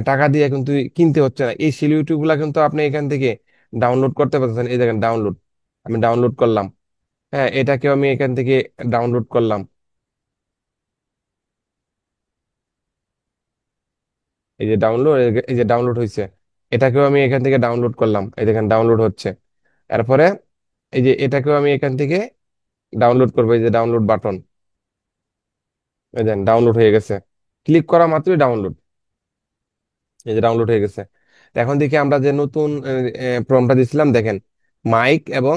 টাকা দিয়ে কিন্তু কিনতে হচ্ছে না। এই সিলিউটি গুলা কিন্তু আপনি এখান থেকে ডাউনলোড করতে পারতেছেন। এই দেখেন ডাউনলোড, আমি ডাউনলোড করলাম। হ্যাঁ, এটাকেও আমি এখান থেকে ডাউনলোড করলাম। এই যে ডাউনলোড, এই যে ডাউনলোড হয়েছে, এটাকেও আমি এখান থেকে ডাউনলোড করলাম। এই দেখেন ডাউনলোড হচ্ছে। এরপরে এই যে এটাকেও আমি এখান থেকে ডাউনলোড করবো, এই যে ডাউনলোড বাটন, এই দেখেন ডাউনলোড হয়ে গেছে। ক্লিক করা মাত্রই ডাউনলোড, এই যে ডাউনলোড হয়ে গেছে। তো এখন দেখি আমরা যে নতুন প্রম্পটটা দিছিলাম, দেখেন মাইক এবং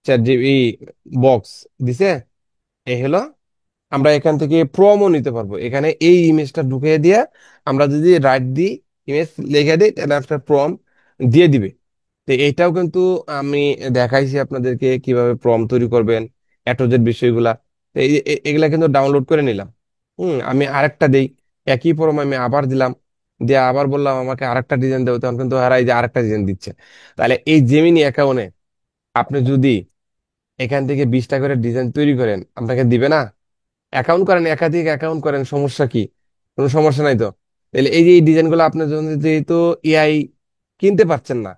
চ্যাট জিপিটি বক্স দিছে। এই হলো, আমরা এখান থেকে প্রমও নিতে পারবো। এখানে এই ইমেজটা ঢুকিয়ে দিয়ে আমরা যদি রাইট দিই, ইমেজ লিখে দিই, তাহলে একটা প্রম দিয়ে দিবে। তো এইটাও কিন্তু আমি দেখাইছি আপনাদেরকে কিভাবে প্রম তৈরি করবেন, এটজেড বিষয়গুলা। তো এগুলা কিন্তু ডাউনলোড করে নিলাম। আমি আরেকটা দেই, একই প্রম আমি আবার দিলাম, দিয়ে আবার বললাম আমাকে আরেকটা ডিজাইন দেবো, তখন কিন্তু আর এই যে আরেকটা ডিজাইন দিচ্ছে। তাহলে এই জেমিনি অ্যাকাউন্টে আপনি যদি এখান থেকে 20টা করে ডিজাইন তৈরি করেন, আপনাকে দিবে না? অ্যাকাউন্ট করেন, একাধিক অ্যাকাউন্ট করেন, সমস্যা কি? কোনো সমস্যা নাই তো। তাহলে এই যে এই ডিজাইনগুলো আপনার জন্য, যেহেতু এআই কিনতে পারছেন না,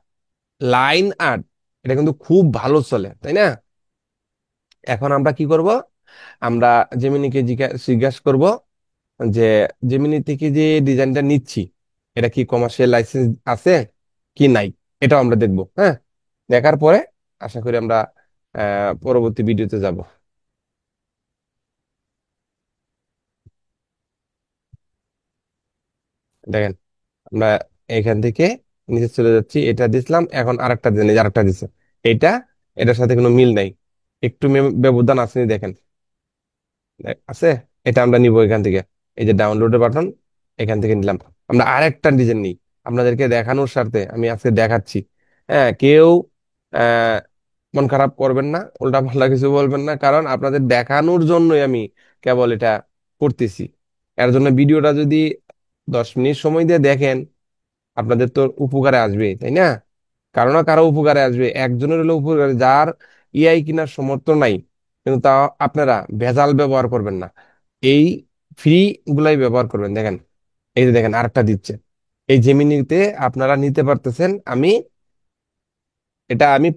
লাইন আর্ট এটা কিন্তু খুব ভালো চলে, তাই না? এখন আমরা কি করব? আমরা জেমিনিকে জিজ্ঞাসা করব যে জেমিনি থেকে যে ডিজাইনটা নিচ্ছি, এটা কি কমার্শিয়াল লাইসেন্স আছে কি নাই, এটাও আমরা দেখবো। হ্যাঁ, দেখার পরে আশা করি আমরা পরবর্তী ভিডিওতে যাব। দেখেন আমরা এখান থেকে নিচে চলে যাচ্ছি, এটা দিছিলাম, এখন আরেকটা দিন, এই যে আরেকটা দিছে। এটা এটার সাথে কোনো মিল নাই, একটু ব্যবধান আছে নি দেখেন। আছে, এটা আমরা নিব এখান থেকে। এই যে ডাউনলোডের বাটন, এখান থেকে নিলাম। আমরা আরেকটা ডিজাইন নিই, আপনাদেরকে দেখানোর স্বার্থে আমি আজকে দেখাচ্ছি। হ্যাঁ, কেউ আহ মন খারাপ করবেন না, উল্টা পাল্টা কিছু বলবেন না, কারণ আপনাদের দেখানোর জন্যই আমি কেবল এটা করতেছি। এর জন্য ভিডিওটা যদি 10 মিনিট সময় দিয়ে দেখেন, আপনাদের তো উপকারে আসবে, তাই না? কারো না কারো উপকারে আসবে, একজনের হলেও উপকারে, যার এআই কেনার সামর্থ্য নাই, কিন্তু তা আপনারা ভেজাল ব্যবহার করবেন না। এই ফ্রি গুলাই ব্যবহার করবেন। দেখেন, এই যে দেখেন আরেকটা দিচ্ছে, এই জেমিনিতে আপনারা নিতে পারতেছেন। আমি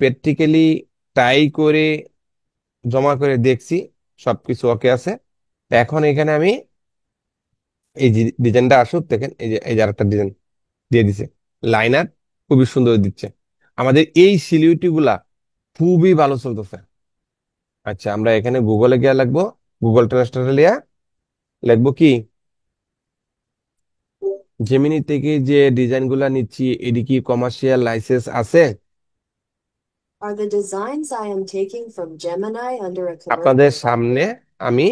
প্র্যাকটিক্যালি ট্রাই করে জমা করে দেখছি, সবকিছু ওকে আছে। তো এখন এখানে আমি এই যে ডিজাইনটা আসুক, দেখেন এই যে আরেকটা ডিজাইন দিয়ে দিছে, লাইনার, খুবই সুন্দর দিচ্ছে। আমাদের এই সিলিউটি গুলা খুবই ভালো চলতেছে। আচ্ছা, আমরা এখানে গুগলে গিয়ে লাগবো, গুগল ট্রান্সলেটর লিয়া লিখবো কি, জেমিনি থেকে যে ডিজাইন গুলা নিচ্ছি এটি কি কমার্শিয়াল লাইসেন্স আছে? Are the designs I am taking from Gemini under a আপনাদের commercial সামনে license? আমি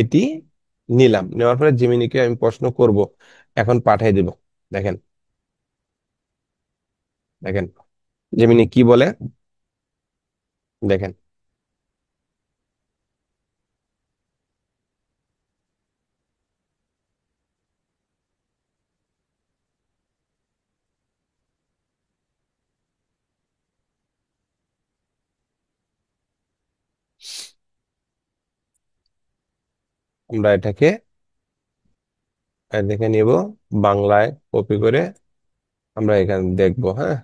এটি নিলাম, নেওয়ার পরে জেমিনিকে আমি প্রশ্ন করব, এখন পাঠিয়ে দিব। দেখেন, দেখেন জেমিনি কি বলে, দেখেন। আমরা এটাকে দেখে নিব, বাংলায় কপি করে আমরা এখানে দেখবো। হ্যাঁ,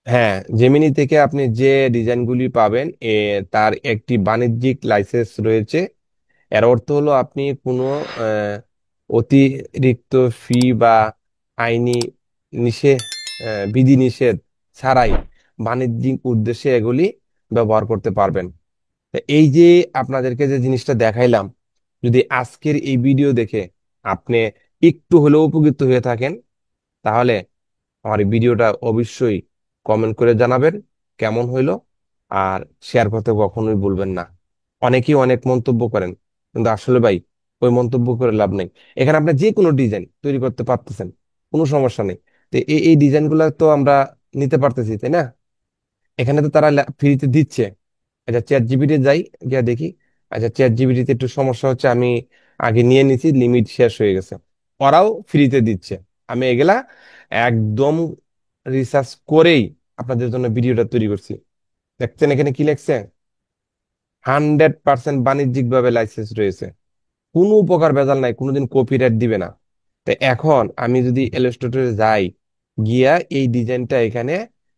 হ্যাঁ, জেমিনি থেকে আপনি যে ডিজাইনগুলি পাবেন তার একটি বাণিজ্যিক লাইসেন্স রয়েছে। এর অর্থ হলো আপনি কোনো আহ, অতিরিক্ত ফি বা আইনি নিষেধ, বিধিনিষেধ ছাড়াই বাণিজ্যিক উদ্দেশ্যে এগুলি ব্যবহার করতে পারবেন। তা এই যে আপনাদেরকে যে জিনিসটা দেখাইলাম, যদি আজকের এই ভিডিও দেখে আপনি একটু হলেও উপকৃত হয়ে থাকেন, তাহলে আমার এই ভিডিওটা অবশ্যই কমেন্ট করে জানাবেন কেমন হইলো। আর শেয়ার করতে কখনোই ভুলবেন না। অনেকেই অনেক মন্তব্য করেন, কিন্তু আসলে ভাই ওই মন্তব্য করে লাভ নেই। এখানে আপনি যে কোনো ডিজাইন তৈরি করতে পারতেছেন, কোনো সমস্যা নেই। তো এই ডিজাইন গুলা তো আমরা নিতে পারতেছি, তাই না? এখানে তো তারা ফ্রিতে দিচ্ছে। আচ্ছা, চ্যাট জিপিটি যাই, গিয়া দেখি। আচ্ছা, চ্যাট জিপিটিতে একটু সমস্যা হচ্ছে, আমি আগে নিয়ে নিছি, লিমিট শেষ হয়ে গেছে। ওরাও ফ্রিতে দিচ্ছে। আমি এগুলা একদম রিসার্চ করেই আপনাদের জন্য ভিডিওটা তৈরি করছি। দেখছেন এখানে কি লেখছে, 100% বাণিজ্যিক ভাবে লাইসেন্স রয়েছে, কোনো প্রকার ভেজাল নাই, কোনোদিন কপিরাইট দিবে না। তো এখন আমি যদি ইলাস্ট্রেটরে যাই, গিয়া এই ডিজাইনটা এখানে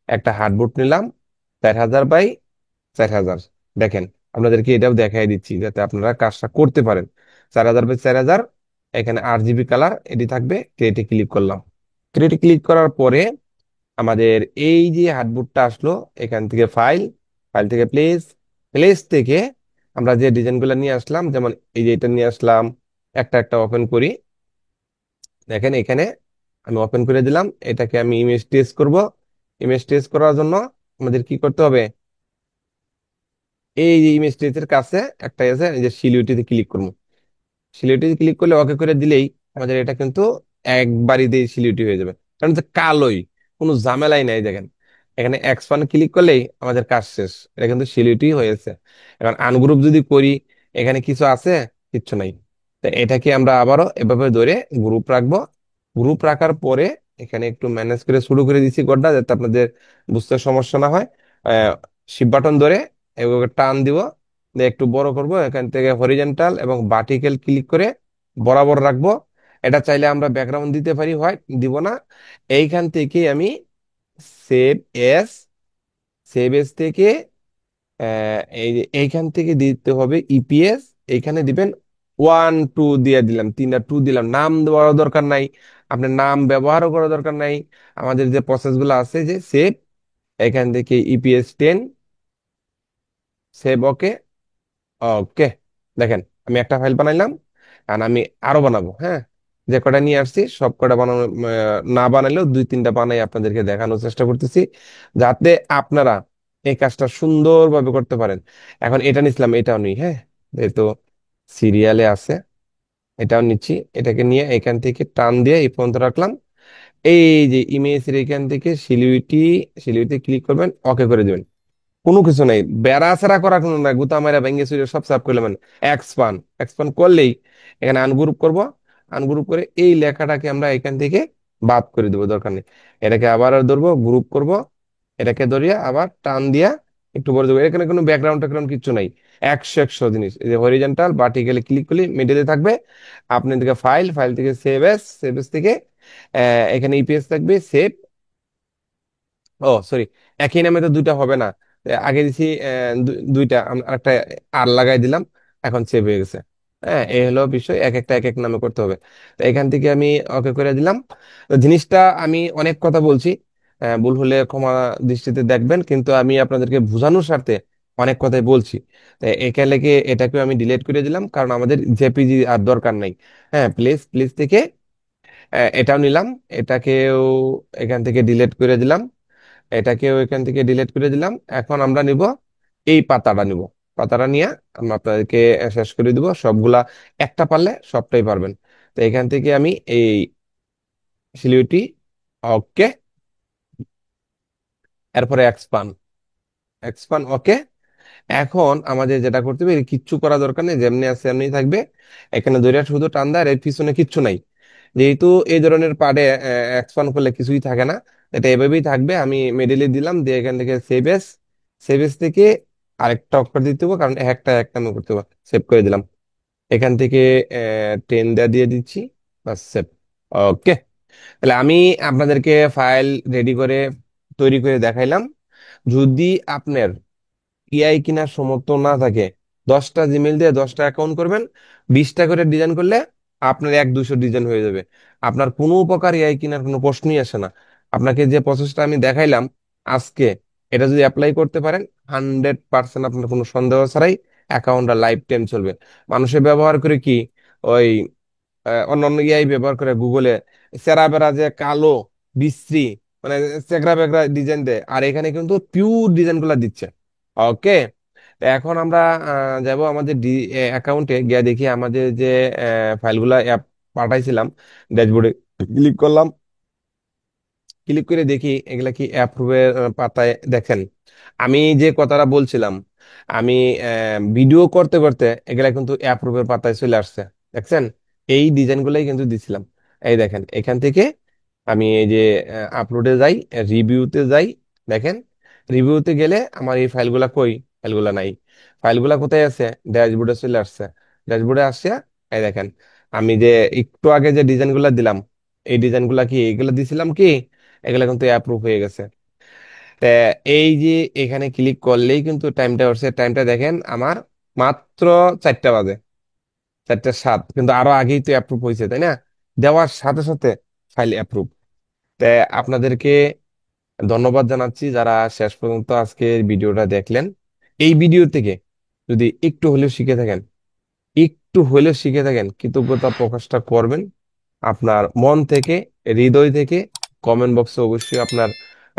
একটা হার্ডবোর্ড নিলাম, 4,000 বাই 4,000। দেখেন, আপনাদেরকে এটাও দেখাই দিচ্ছি যাতে আপনারা কাজটা করতে পারেন। 4,000 বাই 4,000, এখানে RGB কালার এটি থাকবে। ক্রিয়েটে ক্লিক করলাম। ক্রিয়েটে ক্লিক করার পরে আমাদের এই যে হার্ডবোর্ডটা আসলো, এখান থেকে ফাইল, ফাইল থেকে প্লেস, প্লেস থেকে আমরা যে ডিজাইনগুলো নিয়ে আসলাম, যেমন এই যে এটা নিয়ে আসলাম, একটা একটা ওপেন করি। দেখেন এখানে আমি ওপেন করে দিলাম, এটাকে আমি ইমেজ টেস্ট করব। ইমেজ টেস্ট করার জন্য আমাদের কি করতে হবে, এই যে ইমেজ টেস্টের কাছে একটা আছে, এই যে সিলিউটিতে ক্লিক করবো। সিলিউটি ক্লিক করলে ওকে করে দিলেই আমাদের এটা কিন্তু একবারই দিয়ে সিলিউটি হয়ে যাবে, কারণ হচ্ছে কালোই, কোনো ঝামেলাই নাই। দেখেন এখানে এক্সপান্ড ক্লিক করলেই আমাদের কাজ শেষ, এটা কিন্তু সিলিউটি হয়েছে। এখন আনগ্রুপ যদি করি, এখানে কিছু আছে, কিচ্ছু নাই। তো এটাকে আমরা আবারও এভাবে ধরে গ্রুপ রাখবো। গ্রুপ রাখার পরে এখানে একটু ম্যানেজ করে শুরু করে দিচ্ছি কোডটা, যাতে আপনাদের বুঝতে সমস্যা না হয়। শিপ বাটন ধরে এভাবে টান দিব, দিয়ে একটু বড় করব, এখান থেকে হরিজন্টাল এবং ভার্টিক্যাল ক্লিক করে বরাবর রাখবো। এটা চাইলে আমরা ব্যাকগ্রাউন্ড দিতে পারি, হয় দিব না। এইখান থেকে আমি সেভ এস, সেভ এস থেকে এইখান থেকে দিতে হবে ইপিএস। এইখানে দিবেন 1 2 দিয়ে দিলাম, 3টা 2 দিলাম, নাম দেওয়ার দরকার নাই, আপনার নাম ব্যবহারও করার দরকার নাই। আমাদের যে প্রসেস গুলো আছে, যে সেভ, এখান থেকে ইপিএস 10, সেভ, ওকে, ওকে। দেখেন আমি একটা ফাইল বানাইলাম, আর আমি আরো বানাবো। হ্যাঁ, যে কটা নিয়ে আসছি সব কটা বানানো, না বানাইলেও 2 3টা বানাই আপনাদেরকে দেখানোর চেষ্টা করতেছি, যাতে আপনারা এই কাজটা সুন্দরভাবে করতে পারেন। এখন এটা নিছিলাম, এটাও নিই। হ্যাঁ, যেহেতু সিরিয়ালে আছে, এটাও নিচ্ছি। এটাকে নিয়ে এখান থেকে টান দিয়ে এই পর্যন্ত রাখলাম। এই যে ইমেজের এখান থেকে সিলিউটি, সিলিউটি ক্লিক করবেন, ওকে করে দিবেন। কোনো কিছু নাই, বেড়াছাড়া করা কোনো নাই, গুতা মাইরা ভেঙে চুরে সব সাফ করলে, মানে এক্সপান, এক্সপান করলেই এখানে আনগ্রুপ করব। আনগ্রুপ করে এই লেখাটাকে আমরা এখান থেকে বাদ করে দেবো, দরকার নেই। এটাকে আবার ধরবো, গ্রুপ করব, এটাকে ধরিয়া আবার টান দিয়া একটু বড় দেবো। এখানে কোনো ব্যাকগ্রাউন্ড ট্যাকগ্রাউন্ড কিছু নাই। একশো একশো জিনিস, এই যে হরিজন্টাল ভার্টিক্যালি ক্লিক করলে মিডিলে থাকবে। আপনি থেকে ফাইল, ফাইল থেকে সেভ এস, সেভ এস থেকে এখানে ইপিএস থাকবে সেভ। ও সরি, একই নামে তো দুইটা হবে না। আগে দিছি দুইটা, আরেকটা আর লাগাই দিলাম, এখন সেভ হয়ে গেছে। হ্যাঁ, এই হলো বিষয়, এক একটা এক এক নামে করতে হবে। তো এখান থেকে আমি ওকে করে দিলাম। তো জিনিসটা আমি অনেক কথা বলছি, ভুল হলে ক্ষমা দৃষ্টিতে দেখবেন, কিন্তু আমি আপনাদেরকে বোঝানোর স্বার্থে অনেক কথাই বলছি। তো এখানে লেগে এটাকেও আমি ডিলিট করে দিলাম, কারণ আমাদের জেপিজি আর দরকার নাই। হ্যাঁ, প্লিজ প্লিজ থেকে এটাও নিলাম, এটাকেও এখান থেকে ডিলিট করে দিলাম, এটাকেও এখান থেকে ডিলিট করে দিলাম। এখন আমরা নিব এই পাতাটা নিব, পাতাটা নিয়ে আমরা আপনাদেরকে শেষ করে দিব সবগুলা। একটা পারলে সবটাই পারবেন। তো এখান থেকে আমি এই সিলিউটি, ওকে, এরপরে এক্সপান, এক্সপান, ওকে। এখন আমাদের যেটা করতে হবে, কিচ্ছু করা দরকার নেই, যেমনি আছে এমনি থাকবে। এখানে ধরে শুধু টান দেয়, আর এর পিছনে কিচ্ছু নাই। যেহেতু এই ধরনের পার্টে এক্সপান্ড করলে কিছুই থাকে না, এটা এভাবেই থাকবে। আমি মিডিলে দিলাম, দিয়ে এখান থেকে সেভ এস, সেভ এস থেকে আরেকটা অক্ষর দিতে হবে, কারণ একটা একটা আমি করতে হবে। সেভ করে দিলাম, এখান থেকে 10 দিয়ে দিচ্ছি, বাস সেভ। ওকে, তাহলে আমি আপনাদেরকে ফাইল রেডি করে তৈরি করে দেখাইলাম। যদি আপনার এআই কিনার সমর্থ না থাকে, 10টা জিমেল দিয়ে 10টা অ্যাকাউন্ট করবেন, 20টা করে ডিজাইন করলে আপনার 1-200 ডিজাইন হয়ে যাবে। আপনার কোনো প্রকার এআই কিনার কোনো প্রশ্নই আসে না। আপনাকে যে প্রসেসটা আমি দেখাইলাম আজকে, এটা যদি অ্যাপ্লাই করতে পারেন, 100% আপনার কোনো সন্দেহ ছাড়াই অ্যাকাউন্টটা লাইফ টাইম চলবে। মানুষের ব্যবহার করে কি, ওই অন্যান্য এআই ব্যবহার করে গুগলে সেরা বেড়া যে কালো বিশ্রী, মানে চেকরা বেকরা ডিজাইন দেয়, আর এখানে কিন্তু পিওর ডিজাইন গুলা দিচ্ছে। ওকে, এখন আমরা যাব আমাদের অ্যাকাউন্টে গিয়ে দেখি আমাদের যে ফাইলগুলা অ্যাপ পাঠাইছিলাম, ড্যাশবোর্ডে ক্লিক করলাম, ক্লিক করে দেখি এগুলা কি অ্যাপ্রুভের পাতায়। দেখেন, আমি যে কথাটা বলছিলাম, আমি ভিডিও করতে করতে এগুলা কিন্তু অ্যাপ্রুভের পাতায় চলে আসছে। দেখছেন, এই ডিজাইন গুলাই কিন্তু দিছিলাম। এই দেখেন, এখান থেকে আমি এই যে আপলোডে যাই, রিভিউতে যাই, দেখেন রিভিউতে গেলে আমার এই ফাইলগুলা কই, ফাইলগুলা নাই। ফাইলগুলা কোথায় আছে, ড্যাশবোর্ডে চলে আসছে। ড্যাশবোর্ডে আসছে, এই দেখেন আমি যে একটু আগে যে ডিজাইনগুলা দিলাম, এই ডিজাইনগুলা কি এগুলা দিছিলাম কি, এগুলা কিন্তু অ্যাপ্রুভ হয়ে গেছে। তা এই যে এখানে ক্লিক করলেই কিন্তু টাইমটা উঠছে, টাইমটা দেখেন আমার মাত্র 4টা বাজে, 4টা 7, কিন্তু আরো আগেই তো অ্যাপ্রুভ হয়েছে, তাই না? দেওয়ার সাথে সাথে ফাইল অ্যাপ্রুভ। তা আপনাদেরকে ধন্যবাদ জানাচ্ছি যারা শেষ পর্যন্ত আজকের ভিডিওটা দেখলেন। এই ভিডিও থেকে যদি একটু হলেও শিখে থাকেন, একটু হলেও শিখে থাকেন, কৃতজ্ঞতা প্রকাশটা করবেন আপনার মন থেকে, হৃদয় থেকে। কমেন্ট বক্সে অবশ্যই আপনার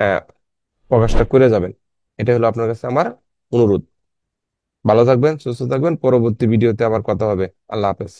আহ, প্রকাশটা করে যাবেন। এটা হলো আপনার কাছে আমার অনুরোধ। ভালো থাকবেন, সুস্থ থাকবেন, পরবর্তী ভিডিওতে আবার কথা হবে। আল্লাহ হাফেজ।